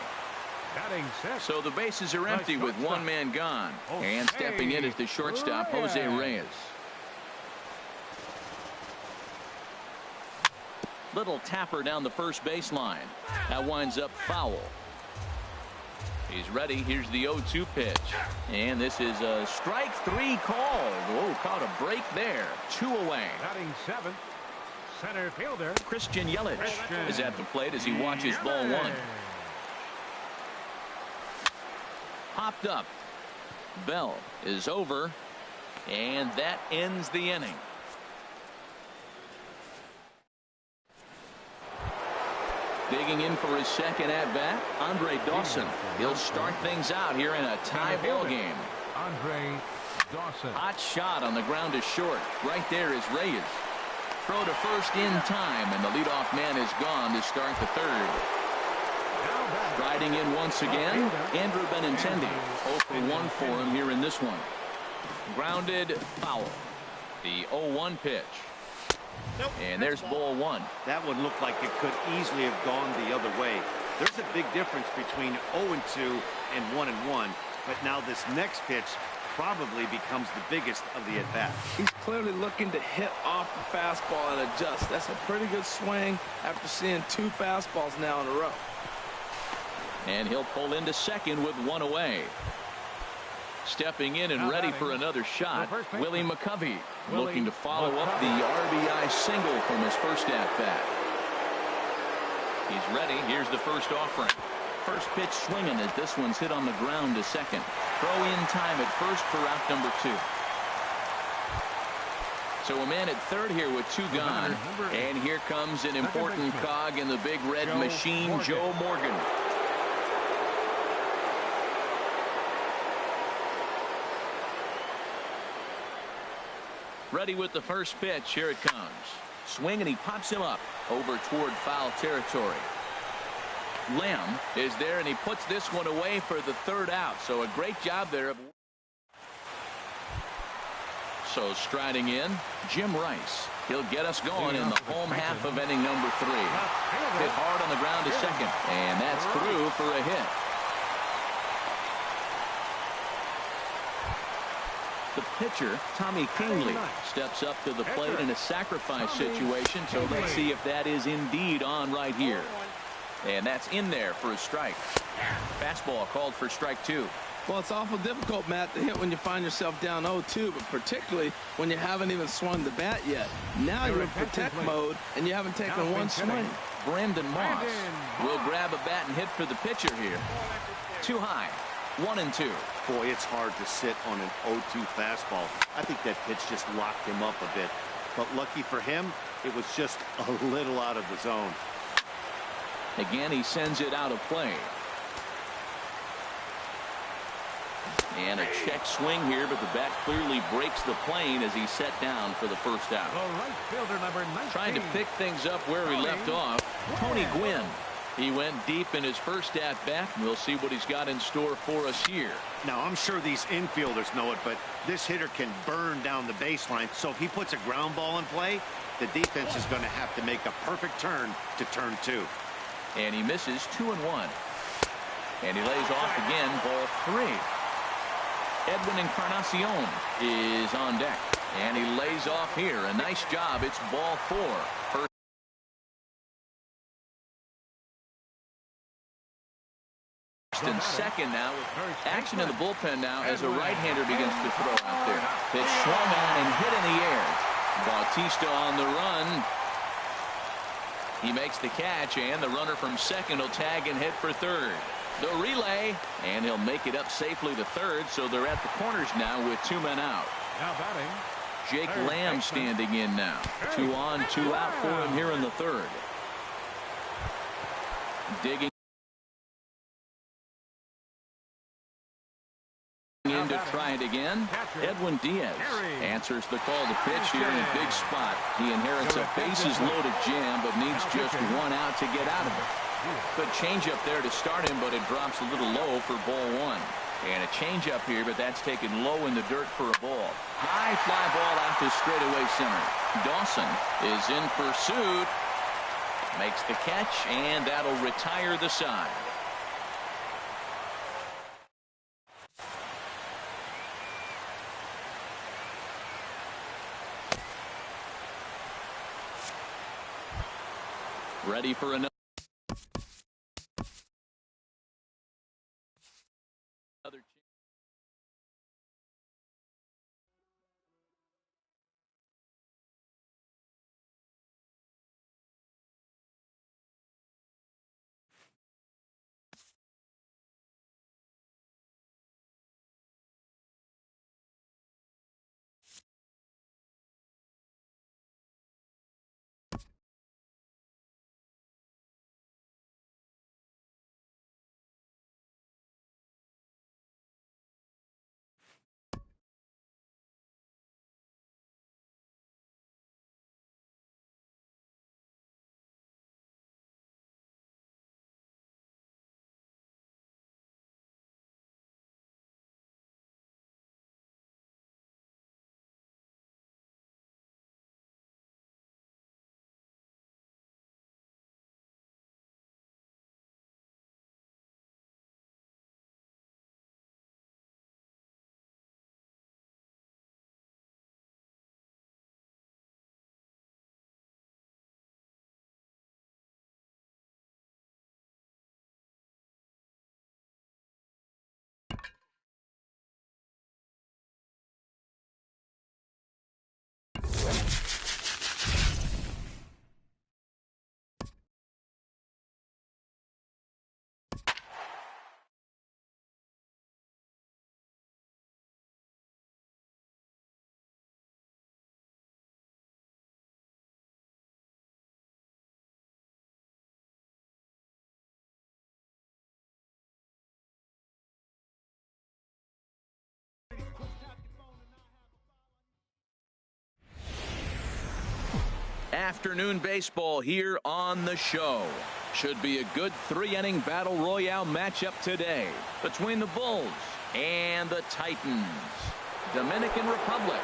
Batting sixth. So the bases are empty with one man gone. And stepping in is the shortstop, Jose Reyes. Little tapper down the first baseline. That winds up foul. He's ready. Here's the 0-2 pitch. And this is a strike 3 call. Whoa, caught a break there. 2 away. Batting seventh. Center fielder. Christian Yelich is at the plate as he watches ball 1. Popped up. Bell is over. And that ends the inning. Digging in for his second at-bat, Andre Dawson. He'll start things out here in a tie ball game. Andre Dawson. Hot shot on the ground is short. Right there is Reyes. Throw to first in time, and the leadoff man is gone to start the third. Riding in once again, Andrew Benintendi. 0 for 1 for him here in this one. Grounded foul. The 0-1 pitch. And there's ball one. That one looked like it could easily have gone the other way. There's a big difference between 0-2 and 1-1. But now this next pitch probably becomes the biggest of the at-bat. He's clearly looking to hit off the fastball and adjust. That's a pretty good swing after seeing 2 fastballs now in a row. And he'll pull into second with 1 away. Stepping in and ready for another shot, Willie McCovey, looking to follow up the RBI single from his first at-bat. He's ready. Here's the first offering. First pitch swinging as this one's hit on the ground to second. Throw in time at first for out number 2. So a man at third here with 2 gone. And here comes an important cog in the big red machine, Joe Morgan. Ready with the first pitch. Here it comes. Swing, and he pops him up over toward foul territory. Lamb is there, and he puts this one away for the third out. So a great job there. So striding in, Jim Rice. He'll get us going in the home half of inning number 3. Hit hard on the ground to second, and that's through for a hit. The pitcher, Tommy Kingley, steps up to the plate in a sacrifice situation. So let's see if that is indeed on right here. And that's in there for a strike. Fastball called for strike 2. Well, it's awful difficult, Matt, to hit when you find yourself down 0-2, but particularly when you haven't even swung the bat yet. Now you're in protect mode, and you haven't taken one swing. Brandon Moss will grab a bat and hit for the pitcher here. Too high. 1-2. Boy, it's hard to sit on an 0-2 fastball. I think that pitch just locked him up a bit. But lucky for him, it was just a little out of the zone. Again, he sends it out of play. And a check swing here, but the bat clearly breaks the plane as he's set down for the first out. Right fielder number 19. Trying to pick things up where he left off, Tony Gwynn. He went deep in his first at-bat. We'll see what he's got in store for us here. Now, I'm sure these infielders know it, but this hitter can burn down the baseline. So if he puts a ground ball in play, the defense is going to have to make a perfect turn to turn 2. And he misses 2-1. And he lays off again, ball 3. Edwin Encarnacion is on deck. And he lays off here. A nice job. It's ball 4. First and second now. Action in the bullpen now as a right-hander begins to throw out there. Pitch swung on and hit in the air. Bautista on the run. He makes the catch, and the runner from second will tag and hit for third. The relay, and he'll make it up safely to third, so they're at the corners now with 2 men out. Now batting, Jake Lamb standing in now. 2 on, 2 out for him here in the third. Digging in to try it again. Edwin Diaz answers the call to pitch here in a big spot. He inherits a bases loaded jam, but needs just 1 out to get out of it. Good changeup there to start him, but it drops a little low for ball 1. And a changeup here, but that's taken low in the dirt for a ball. High fly ball out to straightaway center. Dawson is in pursuit. Makes the catch, and that'll retire the side. Ready for another. afternoon baseball here on the show. Should be a good 3-inning battle royale matchup today between the Bulls and the Titans. Dominican Republic.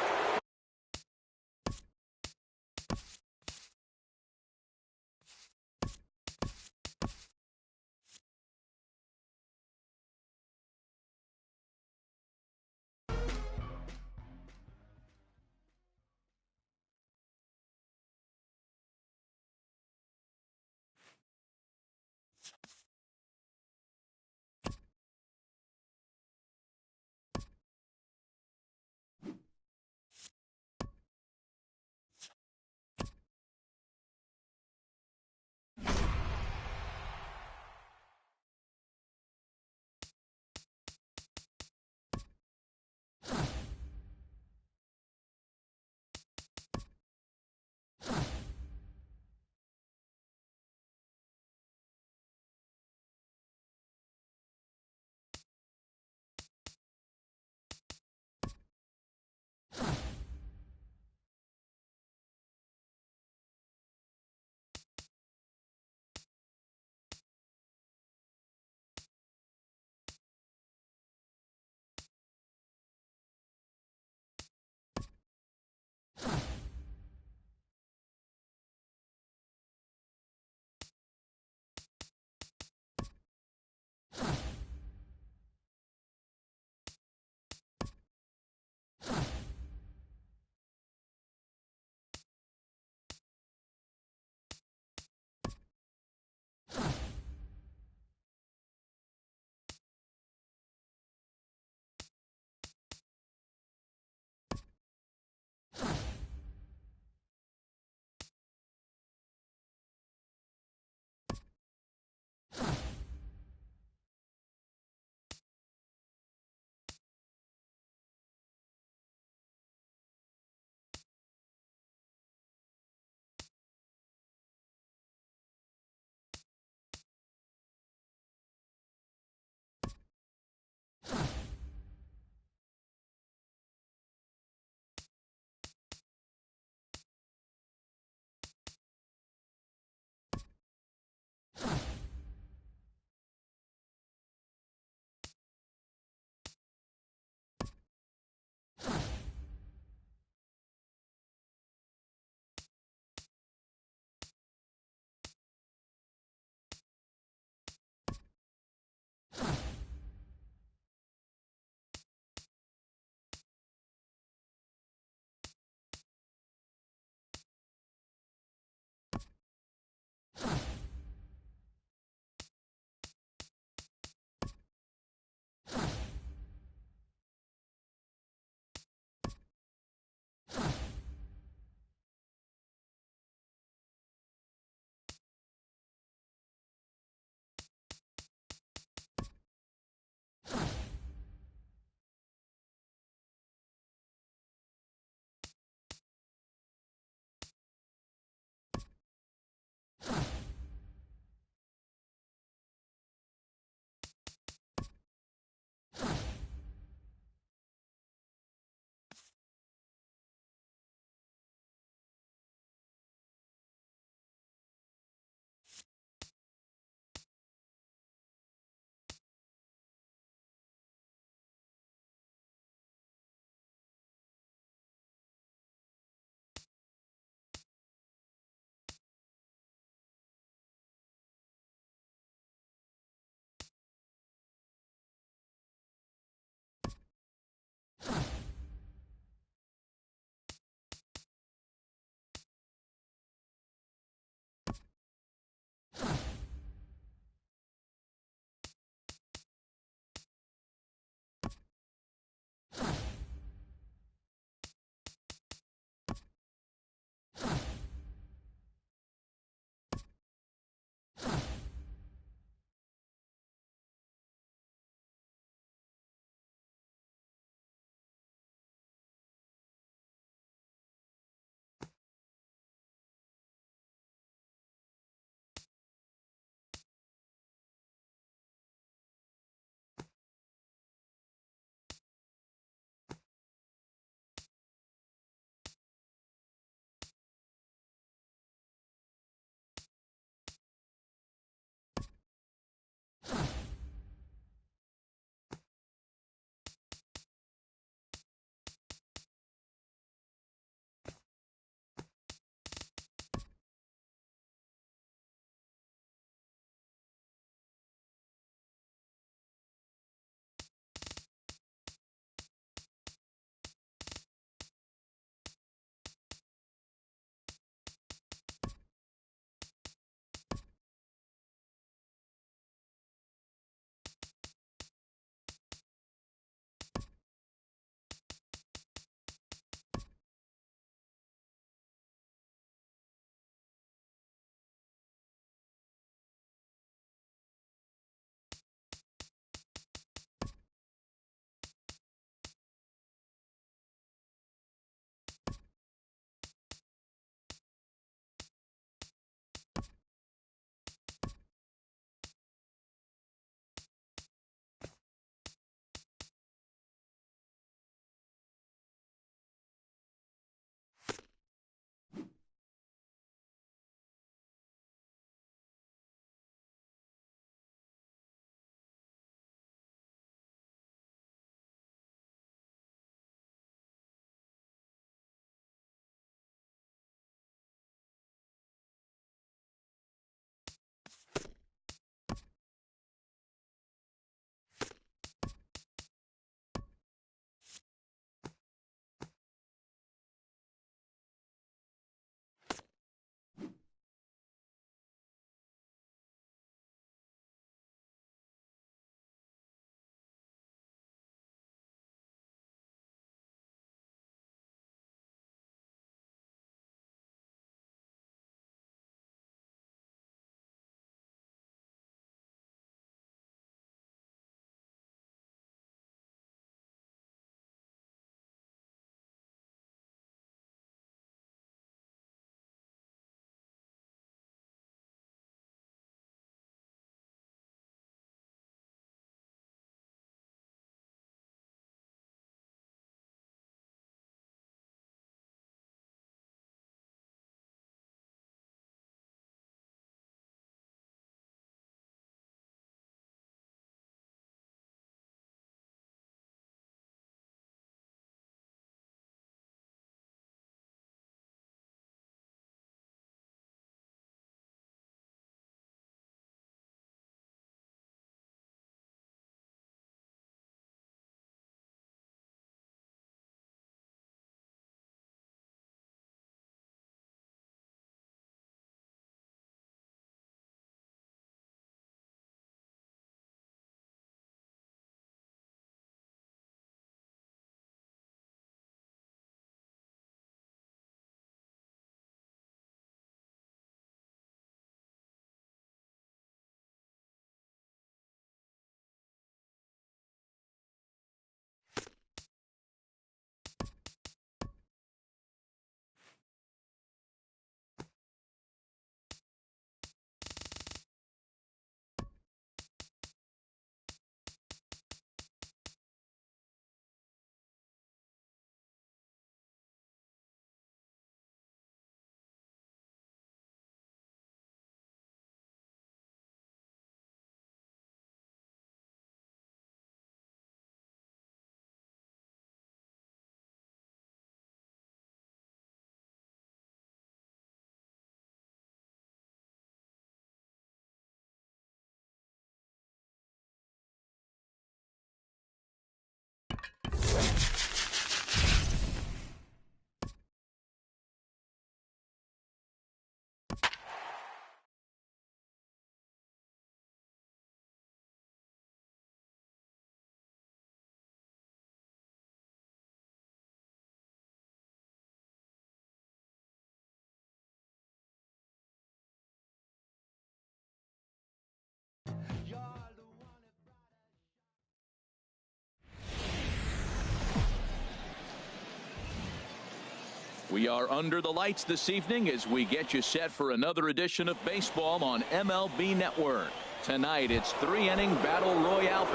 We are under the lights this evening as we get you set for another edition of baseball on MLB Network. Tonight, it's 3-inning battle royale.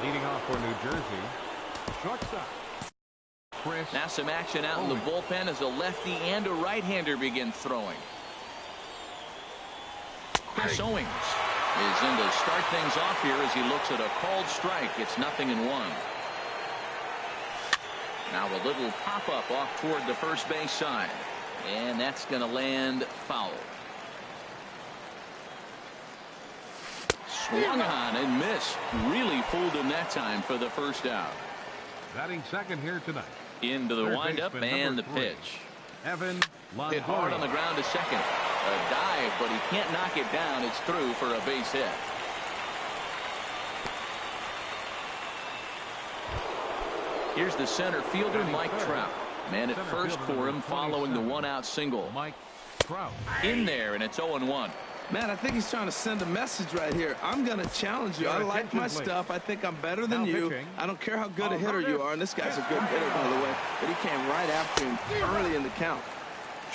Leading off for New Jersey, shortstop Chris. Now some action out in the bullpen as a lefty and a right-hander begin throwing. Chris Owings is in to start things off here as he looks at a called strike. It's 0-1. Now a little pop-up off toward the first base side. And that's going to land foul. Swung on and missed. Really fooled him that time for the first out. Batting second here tonight. Into the windup and the pitch. Evan Longoria. Hit hard on the ground to second. A dive, but he can't knock it down. It's through for a base hit. Here's the center fielder, Mike Trout. Man at first for him following the one-out single. Mike Trout. In there, and it's 0-1. Man, I think he's trying to send a message right here. I'm going to challenge you. I like my stuff. I think I'm better than you. I don't care how good a hitter you are. And this guy's a good hitter, by the way. But he came right after him early in the count.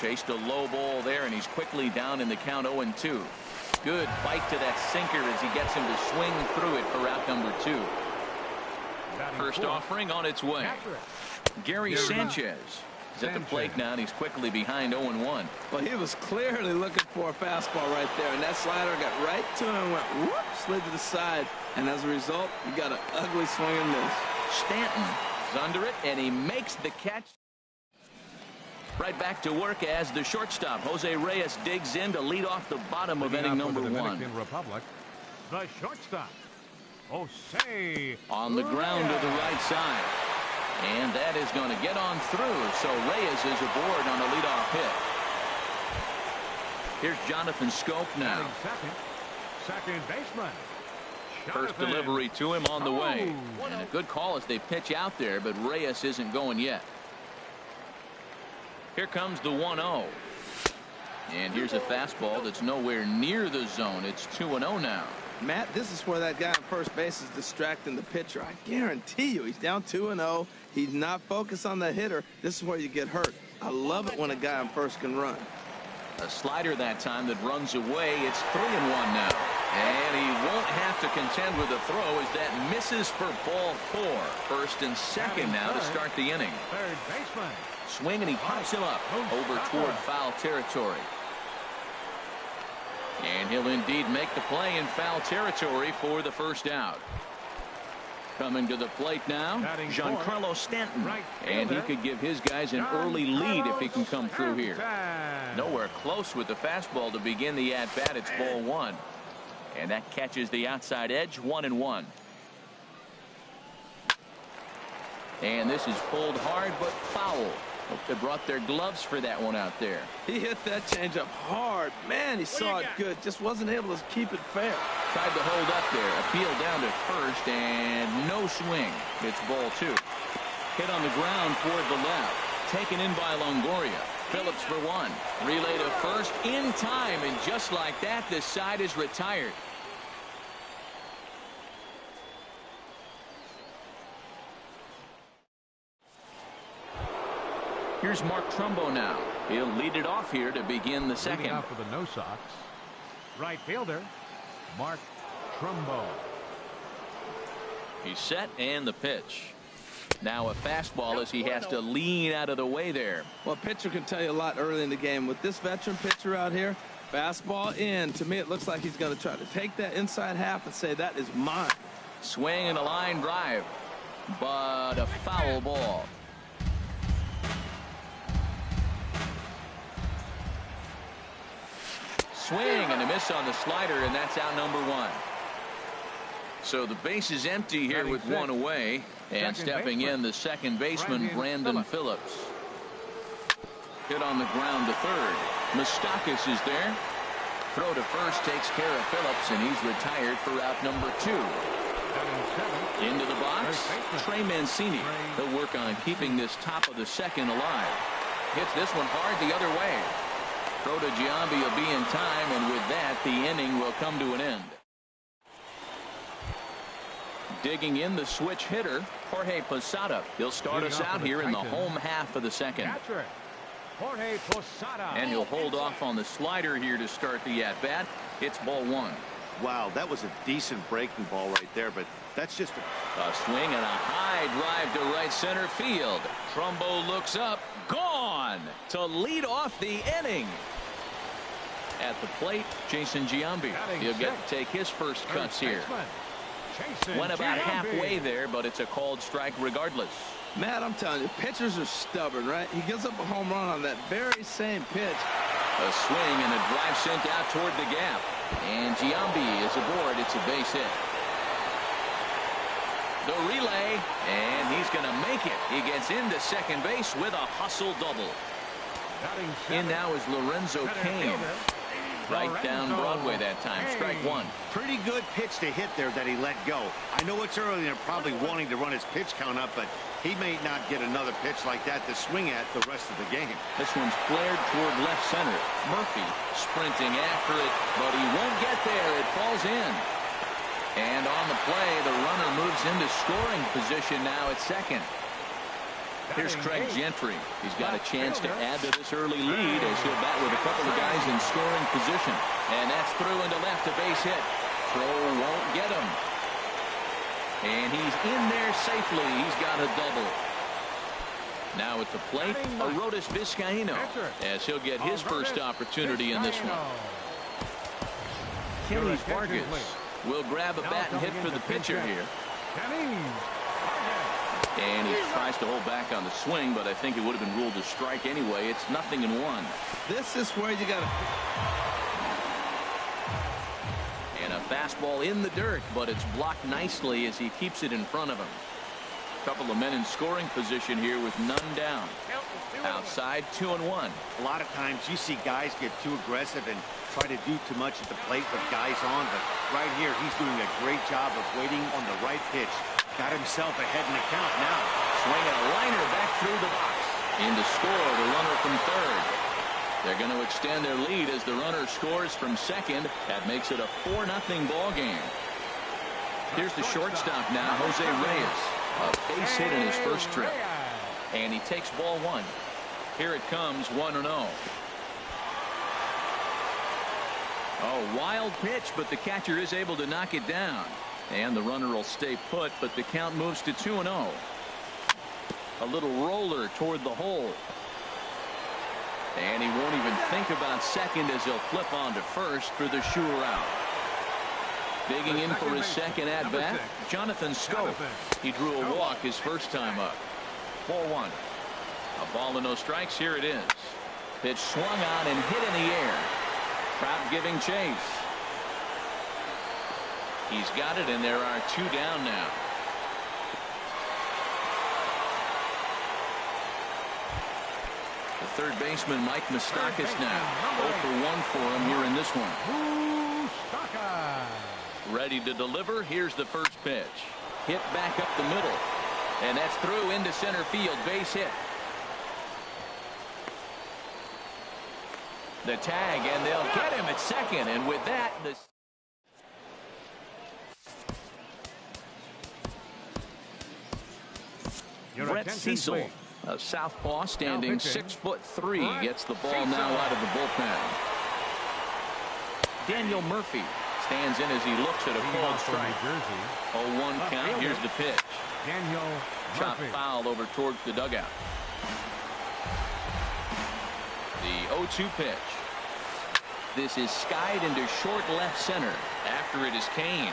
Chased a low ball there, and he's quickly down in the count 0-2. Good bite to that sinker as he gets him to swing through it for out number 2. First offering on its way. Gary Sanchez is at the plate now, and he's quickly behind 0-1. Well, he was clearly looking for a fastball right there, and that slider got right to him, went whoop, slid to the side, and as a result, you got an ugly swing and miss. Stanton is under it, and he makes the catch. Right back to work as the shortstop. Jose Reyes digs in to lead off the bottom of inning number 1. Republic, the shortstop, Jose. On the ground to the right side. And that is going to get on through. So Reyes is aboard on a leadoff hit. Here's Jonathan Scope now. Second baseman. First delivery to him on the way. And a good call as they pitch out there, but Reyes isn't going yet. Here comes the 1-0. And here's a fastball that's nowhere near the zone. It's 2-0 now. Matt, this is where that guy on first base is distracting the pitcher. I guarantee you he's down 2-0. He's not focused on the hitter. This is where you get hurt. I love it when a guy on first can run. A slider that time that runs away. It's 3-1 now. And he won't have to contend with a throw as that misses for ball 4. First and second now to start the inning. Third baseman. Swing, and he pops him up over toward foul territory. And he'll indeed make the play in foul territory for the first out. Coming to the plate now, Giancarlo Stanton. And he could give his guys an early lead if he can come through here. Nowhere close with the fastball to begin the at-bat. It's ball 1. And that catches the outside edge, 1-1. And this is pulled hard but foul. Hope they brought their gloves for that one out there. He hit that changeup hard. Man, he saw it good. Just wasn't able to keep it fair. Tried to hold up there. Appeal down to first, and no swing. It's ball 2. Hit on the ground toward the left. Taken in by Longoria. Phillips for 1. Relay to first in time, and just like that, the side is retired. Here's Mark Trumbo now. He'll lead it off here to begin the second. Leading off for the No Sox, right fielder Mark Trumbo. He's set, and the pitch. Now a fastball as he has to lean out of the way there. Well, pitcher can tell you a lot early in the game. With this veteran pitcher out here, fastball in. To me, it looks like he's going to try to take that inside half and say, that is mine. Swing and a line drive, but a foul ball. Swing and a miss on the slider, and that's out number 1. So the base is empty here with 1 away, and stepping in the second baseman, Brandon Phillips. Hit on the ground to third. Moustakas is there. Throw to first takes care of Phillips, and he's retired for out number 2. Into the box, Trey Mancini. He'll work on keeping this top of the second alive. Hits this one hard the other way. Throw to Giambi will be in time, and with that, the inning will come to an end. Digging in the switch hitter, Jorge Posada. He'll start us out here in the home half of the second. Jorge Posada. And he'll hold off on the slider here to start the at-bat. It's ball one. Wow, that was a decent breaking ball right there, but that's just a swing and a high drive to right center field. Trumbo looks up, gone to lead off the inning. At the plate, Jason Giambi. He'll get to take his first cuts here. Went about halfway there, but it's a called strike regardless. Matt, I'm telling you, pitchers are stubborn, right? He gives up a home run on that very same pitch. A swing and a drive sent out toward the gap. And Giambi is aboard. It's a base hit. The relay, and he's going to make it. He gets into second base with a hustle double. In now is Lorenzo Cain. Right down Broadway that time. Strike one. Pretty good pitch to hit there that he let go. I know it's early and they're probably wanting to run his pitch count up, but he may not get another pitch like that to swing at the rest of the game. This one's flared toward left center. Murphy sprinting after it, but he won't get there. It falls in. And on the play, the runner moves into scoring position now at second. Here's Craig Gentry. He's got a chance to add to this early lead as he'll bat with a couple of guys in scoring position. And that's through into left, a base hit. Throw won't get him. And he's in there safely. He's got a double. Now at the plate, Arodys Vizcaíno, as he'll get his first opportunity in this one. Kenny Vargas will grab a bat and hit for the pitcher here. And he tries to hold back on the swing, but I think it would have been ruled a strike anyway. It's 0-1. This is where you got to. And a fastball in the dirt, but it's blocked nicely as he keeps it in front of him. A couple of men in scoring position here with none down. Outside, 2-1. A lot of times you see guys get too aggressive and try to do too much at the plate with guys on, but right here he's doing a great job of waiting on the right pitch. Got himself ahead in the count now. Swinging a liner back through the box. In to score, the runner from third. They're going to extend their lead as the runner scores from second. That makes it a 4-0 ball game. Here's the shortstop now, Jose Reyes. A base hit in his first trip. And he takes ball one. Here it comes, 1-0. Oh, wild pitch, but the catcher is able to knock it down. And the runner will stay put, but the count moves to 2-0. A little roller toward the hole. And he won't even think about second as he'll flip on to first for the sure out. Digging in for his second at-bat, Jonathan Schoop. He drew a walk his first time up. 4-1. A ball and no strikes. Here it is. Pitch swung on and hit in the air. Trout giving chase. He's got it, and there are two down now. The third baseman, Mike Moustakas, now 0 for 1 for him here in this one. Ready to deliver. Here's the first pitch. Hit back up the middle. And that's through into center field. Base hit. The tag, and they'll get him at second. And with that, the Brett Cecil, a southpaw standing 6'3", gets the ball now out of the bullpen. Daniel Murphy stands in as he looks at a called strike. 0-1 count. Here's the pitch. Chop foul over towards the dugout. The 0-2 pitch. This is skied into short left center. After it is Cain.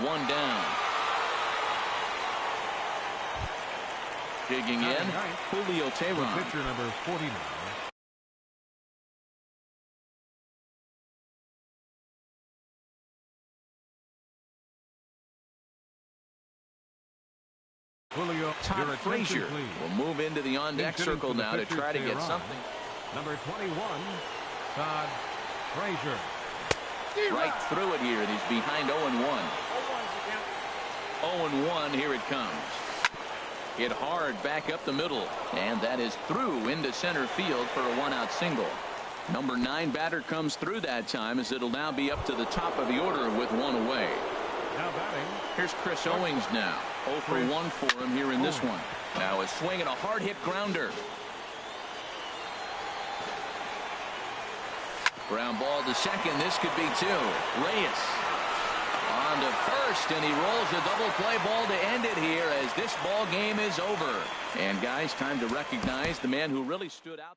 One down. Digging in, Julio Teheran. Pitcher number 49. Julio. Todd Frazier will move into the on-deck circle now to try to get something. Number 21, Todd Frazier. Right through it here, and he's behind 0-1. 0-1, here it comes. Hit hard back up the middle, and that is through into center field for a one-out single. Number 9 batter comes through that time, as it'll now be up to the top of the order with one away. Now batting. Here's Chris Owings now. 0 for 1 for him here in this one. Now a swing and a hard hit grounder. Ground ball to second. This could be 2. Reyes on to first, and he rolls a double play ball to end it here as this ball game is over. And guys, time to recognize the man who really stood out.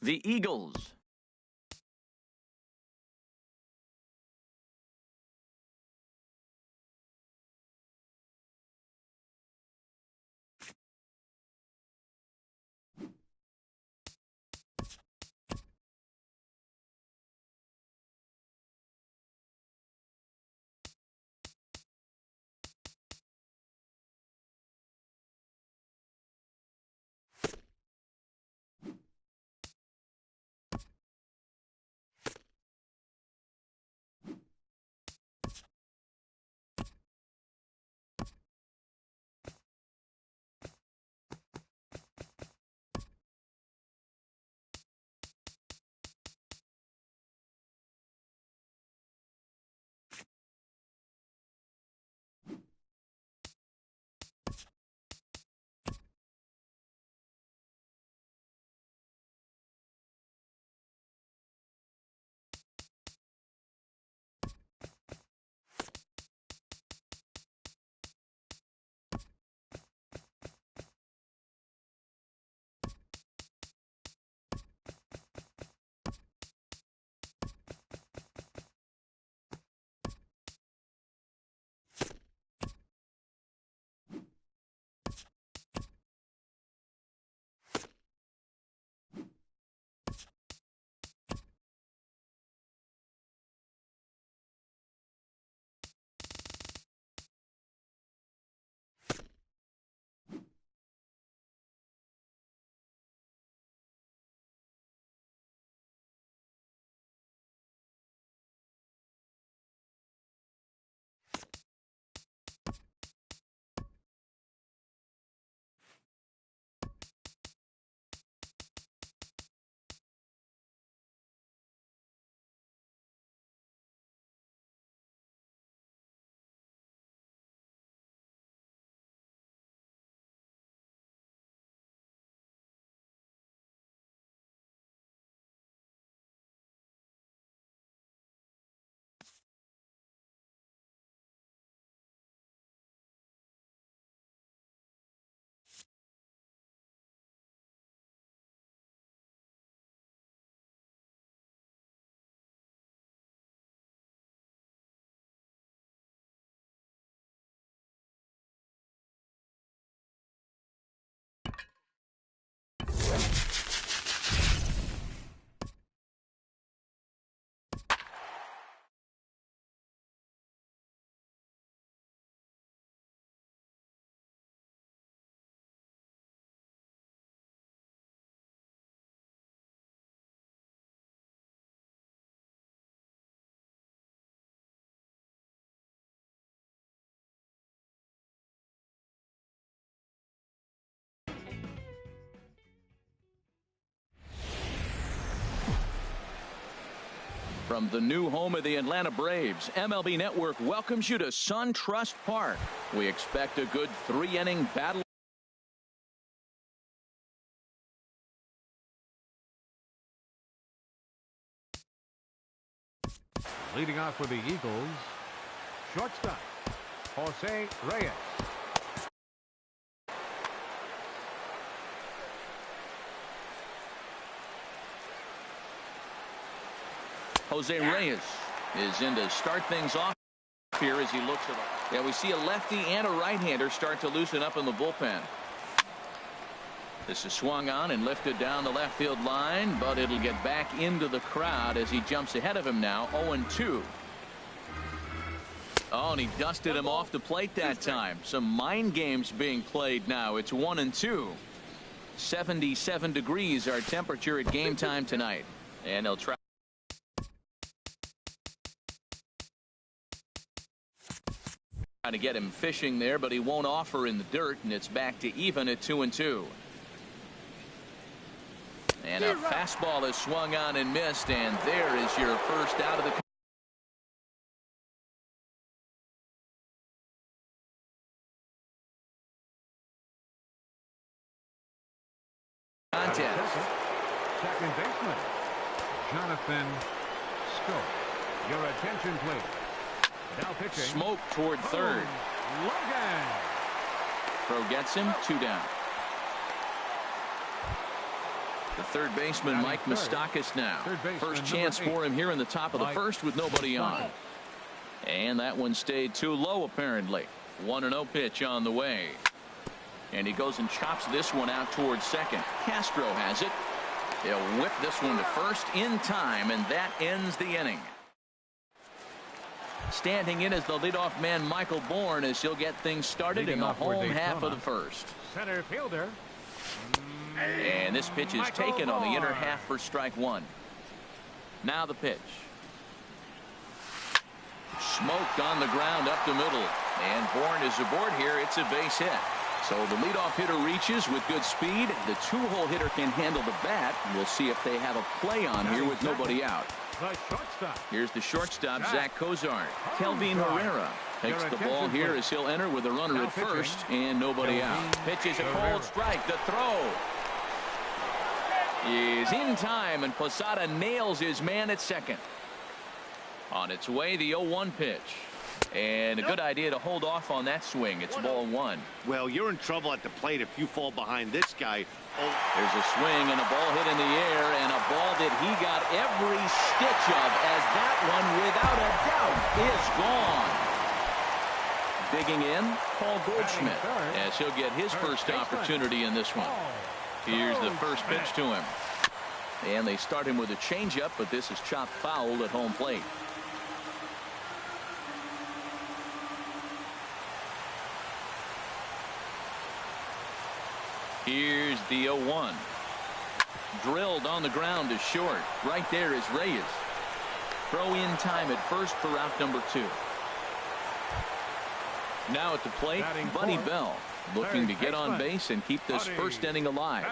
the Eagles. From the new home of the Atlanta Braves, MLB Network welcomes you to SunTrust Park. We expect a good 3-inning battle. Leading off for the Eagles, shortstop, Jose Reyes. Jose Reyes is in to start things off here as he looks at it. Yeah, we see a lefty and a right-hander start to loosen up in the bullpen. This is swung on and lifted down the left field line, but it'll get back into the crowd as he jumps ahead of him now, 0-2. Oh, and he dusted him off the plate that time. Some mind games being played now. It's 1-2. 77 degrees our temperature at game time tonight. And they'll try to get him fishing there, but he won't offer in the dirt, and it's back to even at 2-2. And a fastball is swung on and missed, and there is your first out of the contest. Second baseman, Jonathan Scope. Your attention, please. Now pitching. Smoke toward third. Logan. Throw gets him, 2 down. The third baseman, Mike Moustakas, now. First chance for him here in the top of the first with nobody on. And that one stayed too low, apparently. 1-0 pitch on the way. And he goes and chops this one out towards second. Castro has it. He'll whip this one to first in time, and that ends the inning. Standing in as the leadoff man, Michael Bourne, as he'll get things started in the home half of the first. Center fielder. And this pitch is taken on the inner half for strike one. Now the pitch. Smoked on the ground up the middle. And Bourne is aboard here. It's a base hit. So the leadoff hitter reaches with good speed. The two-hole hitter can handle the bat. We'll see if they have a play on here with nobody out. Here's the shortstop, Zach Cozart. Kelvin Herrera takes the ball here as he'll enter with a runner at first and nobody out. Pitches a cold strike. The throw is in time, and Posada nails his man at second. On its way, the 0-1 pitch. And a good idea to hold off on that swing. It's ball one. Well, you're in trouble at the plate if you fall behind this guy. Oh. There's a swing and a ball hit in the air, and a ball that he got every stitch of, as that one, without a doubt, is gone. Digging in, Paul Goldschmidt, as he'll get his first opportunity in this one. Here's the first pitch to him. And they start him with a changeup, but this is chopped foul at home plate. Here's the 0-1. Drilled on the ground to short. Right there is Reyes. Throw in time at first for out number 2. Now at the plate, Buddy Bell, looking to get on base and keep this first inning alive.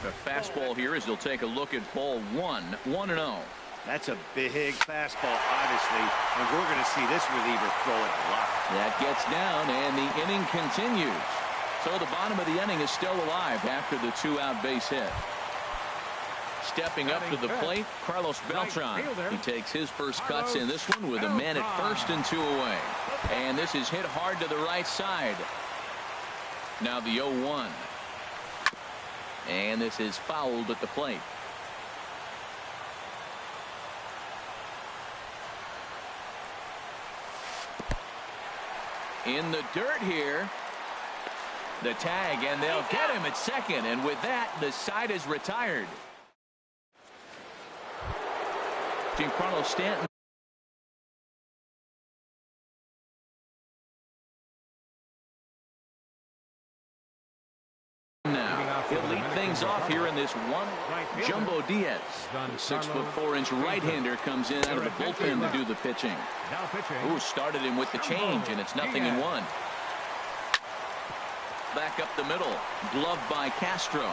The fastball here as he'll take a look at ball 1, 1-0. That's a big fastball, obviously, and we're going to see this reliever throw it a lot. That gets down, and the inning continues. So the bottom of the inning is still alive after the 2-out base hit. Stepping up to the plate, Carlos Beltran. He takes his first cuts in this one with a man at first and 2 away. And this is hit hard to the right side. Now the 0-1. And this is fouled at the plate. In the dirt here. The tag, and they'll get him at second, and with that, the side is retired. Giancarlo Stanton now. He'll lead things off here in this one. Jumbo Diaz, the 6'4" right-hander, comes in out of the bullpen to do the pitching. Who started him with the change, and it's 0-1. Back up the middle, gloved by Castro.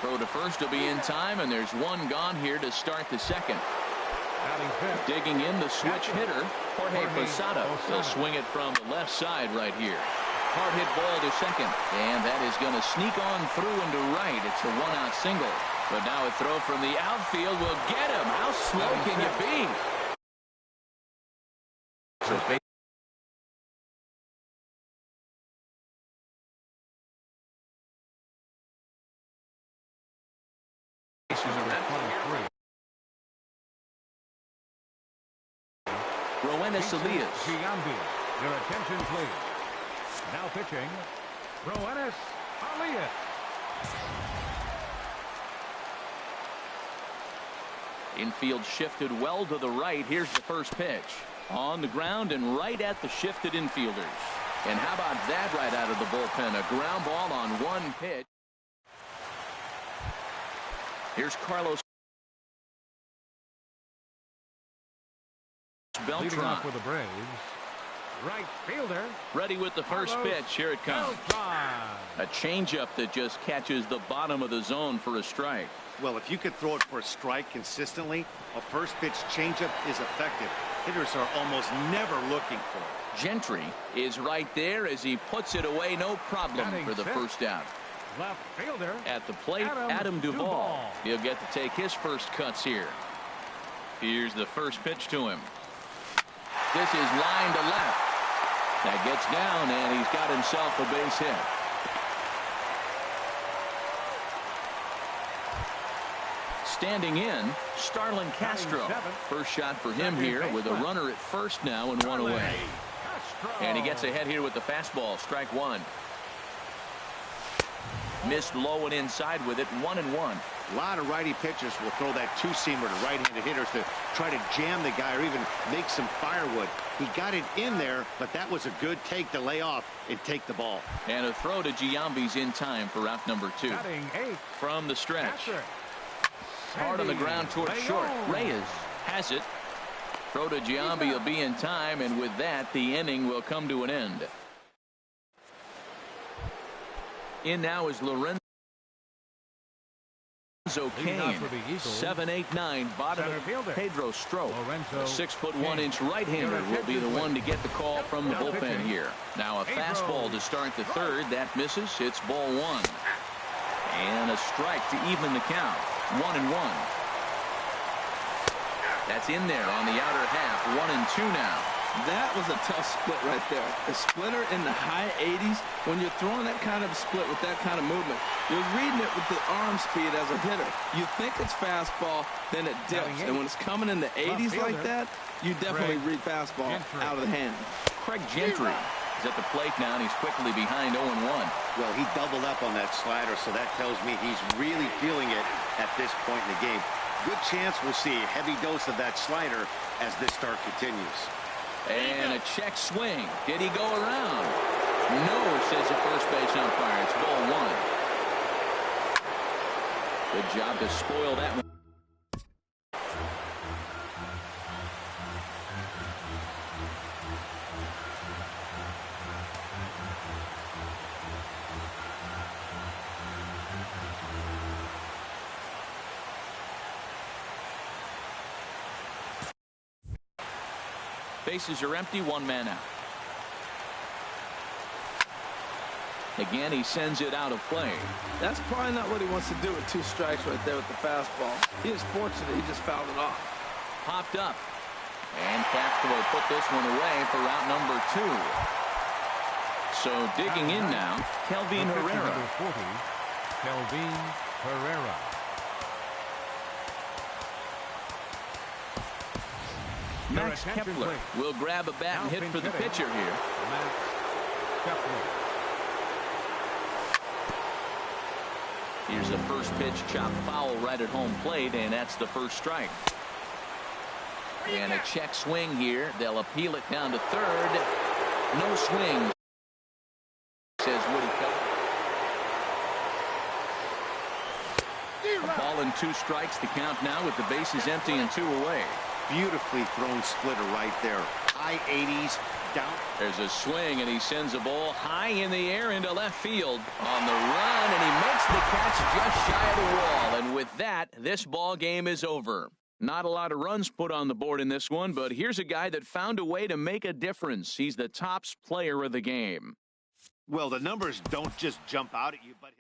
Throw to first will be in time, and there's one gone here to start the second. Digging in the switch hitter, Jorge Posada. He'll swing it from the left side right here. Hard hit ball to second, and that is going to sneak on through into right. It's a 1-out single, but now a throw from the outfield will get him. How slow can you be? Roenis Elias. Your attention, please. Now pitching, Roenis Elias. Infield shifted well to the right. Here's the first pitch. On the ground and right at the shifted infielders. And how about that right out of the bullpen? A ground ball on one pitch. Here's Carlos Beltran. Leading off with the Braves. Right fielder. Ready with the first pitch. Here it comes. A changeup that just catches the bottom of the zone for a strike. Well, if you could throw it for a strike consistently, a first pitch changeup is effective. Hitters are almost never looking for it. Gentry is right there as he puts it away. No problem for the first out. Left fielder. At the plate, Adam Duvall. He'll get to take his first cuts here. Here's the first pitch to him. This is line to left. That gets down, and he's got himself a base hit. Standing in, Starlin Castro. First shot for him here with a runner at first now and one away. And he gets ahead here with the fastball. Strike one. Missed low and inside with it. 1-1. A lot of righty pitchers will throw that two-seamer to right-handed hitters to try to jam the guy or even make some firewood. He got it in there, but that was a good take to lay off and take the ball. And a throw to Giambi's in time for out number 2. From the stretch. Hard on the ground towards short. Reyes has it. Throw to Giambi will be in time, and with that, the inning will come to an end. In now is Lorenzo Kane. 7-8-9 bottom of Pedro Strop. The 6'1" right-hander will be the one to get the call from the bullpen here. Now a fastball to start the third. That misses. It's ball 1. And a strike to even the count. 1-1. That's in there on the outer half. 1-2 now. That was a tough split right there. A splitter in the high 80s. When you're throwing that kind of split with that kind of movement, you're reading it with the arm speed as a hitter. You think it's fastball, then it dips. And when it's coming in the 80s like that, you definitely read fastball out of the hand. Craig Gentry is at the plate now, and he's quickly behind 0-1. Well, he doubled up on that slider, so that tells me he's really feeling it at this point in the game. Good chance we'll see a heavy dose of that slider as this start continues. And a check swing. Did he go around? No, says the first base umpire. It's ball 1. Good job to spoil that one. Bases are empty, 1 man out. Again, he sends it out of play. That's probably not what he wants to do with 2 strikes right there with the fastball. He is fortunate he just fouled it off. Popped up. And Castro put this one away for out number 2. So digging in now, Kelvin Herrera. Kelvin Herrera. Max Kepler will grab a bat and hit for the pitcher here. Max Kepler. Here's a first pitch chopped foul right at home plate, and that's the first strike. And a check swing here. They'll appeal it down to third. No swing, says Woody Keller. A ball and 2 strikes to count now with the bases empty and 2 away. Beautifully thrown splitter right there. High 80s, down. There's a swing, and he sends a ball high in the air into left field on the run, and he makes the catch just shy of the wall. And with that, this ball game is over. Not a lot of runs put on the board in this one, but here's a guy that found a way to make a difference. He's the tops player of the game. Well, the numbers don't just jump out at you, but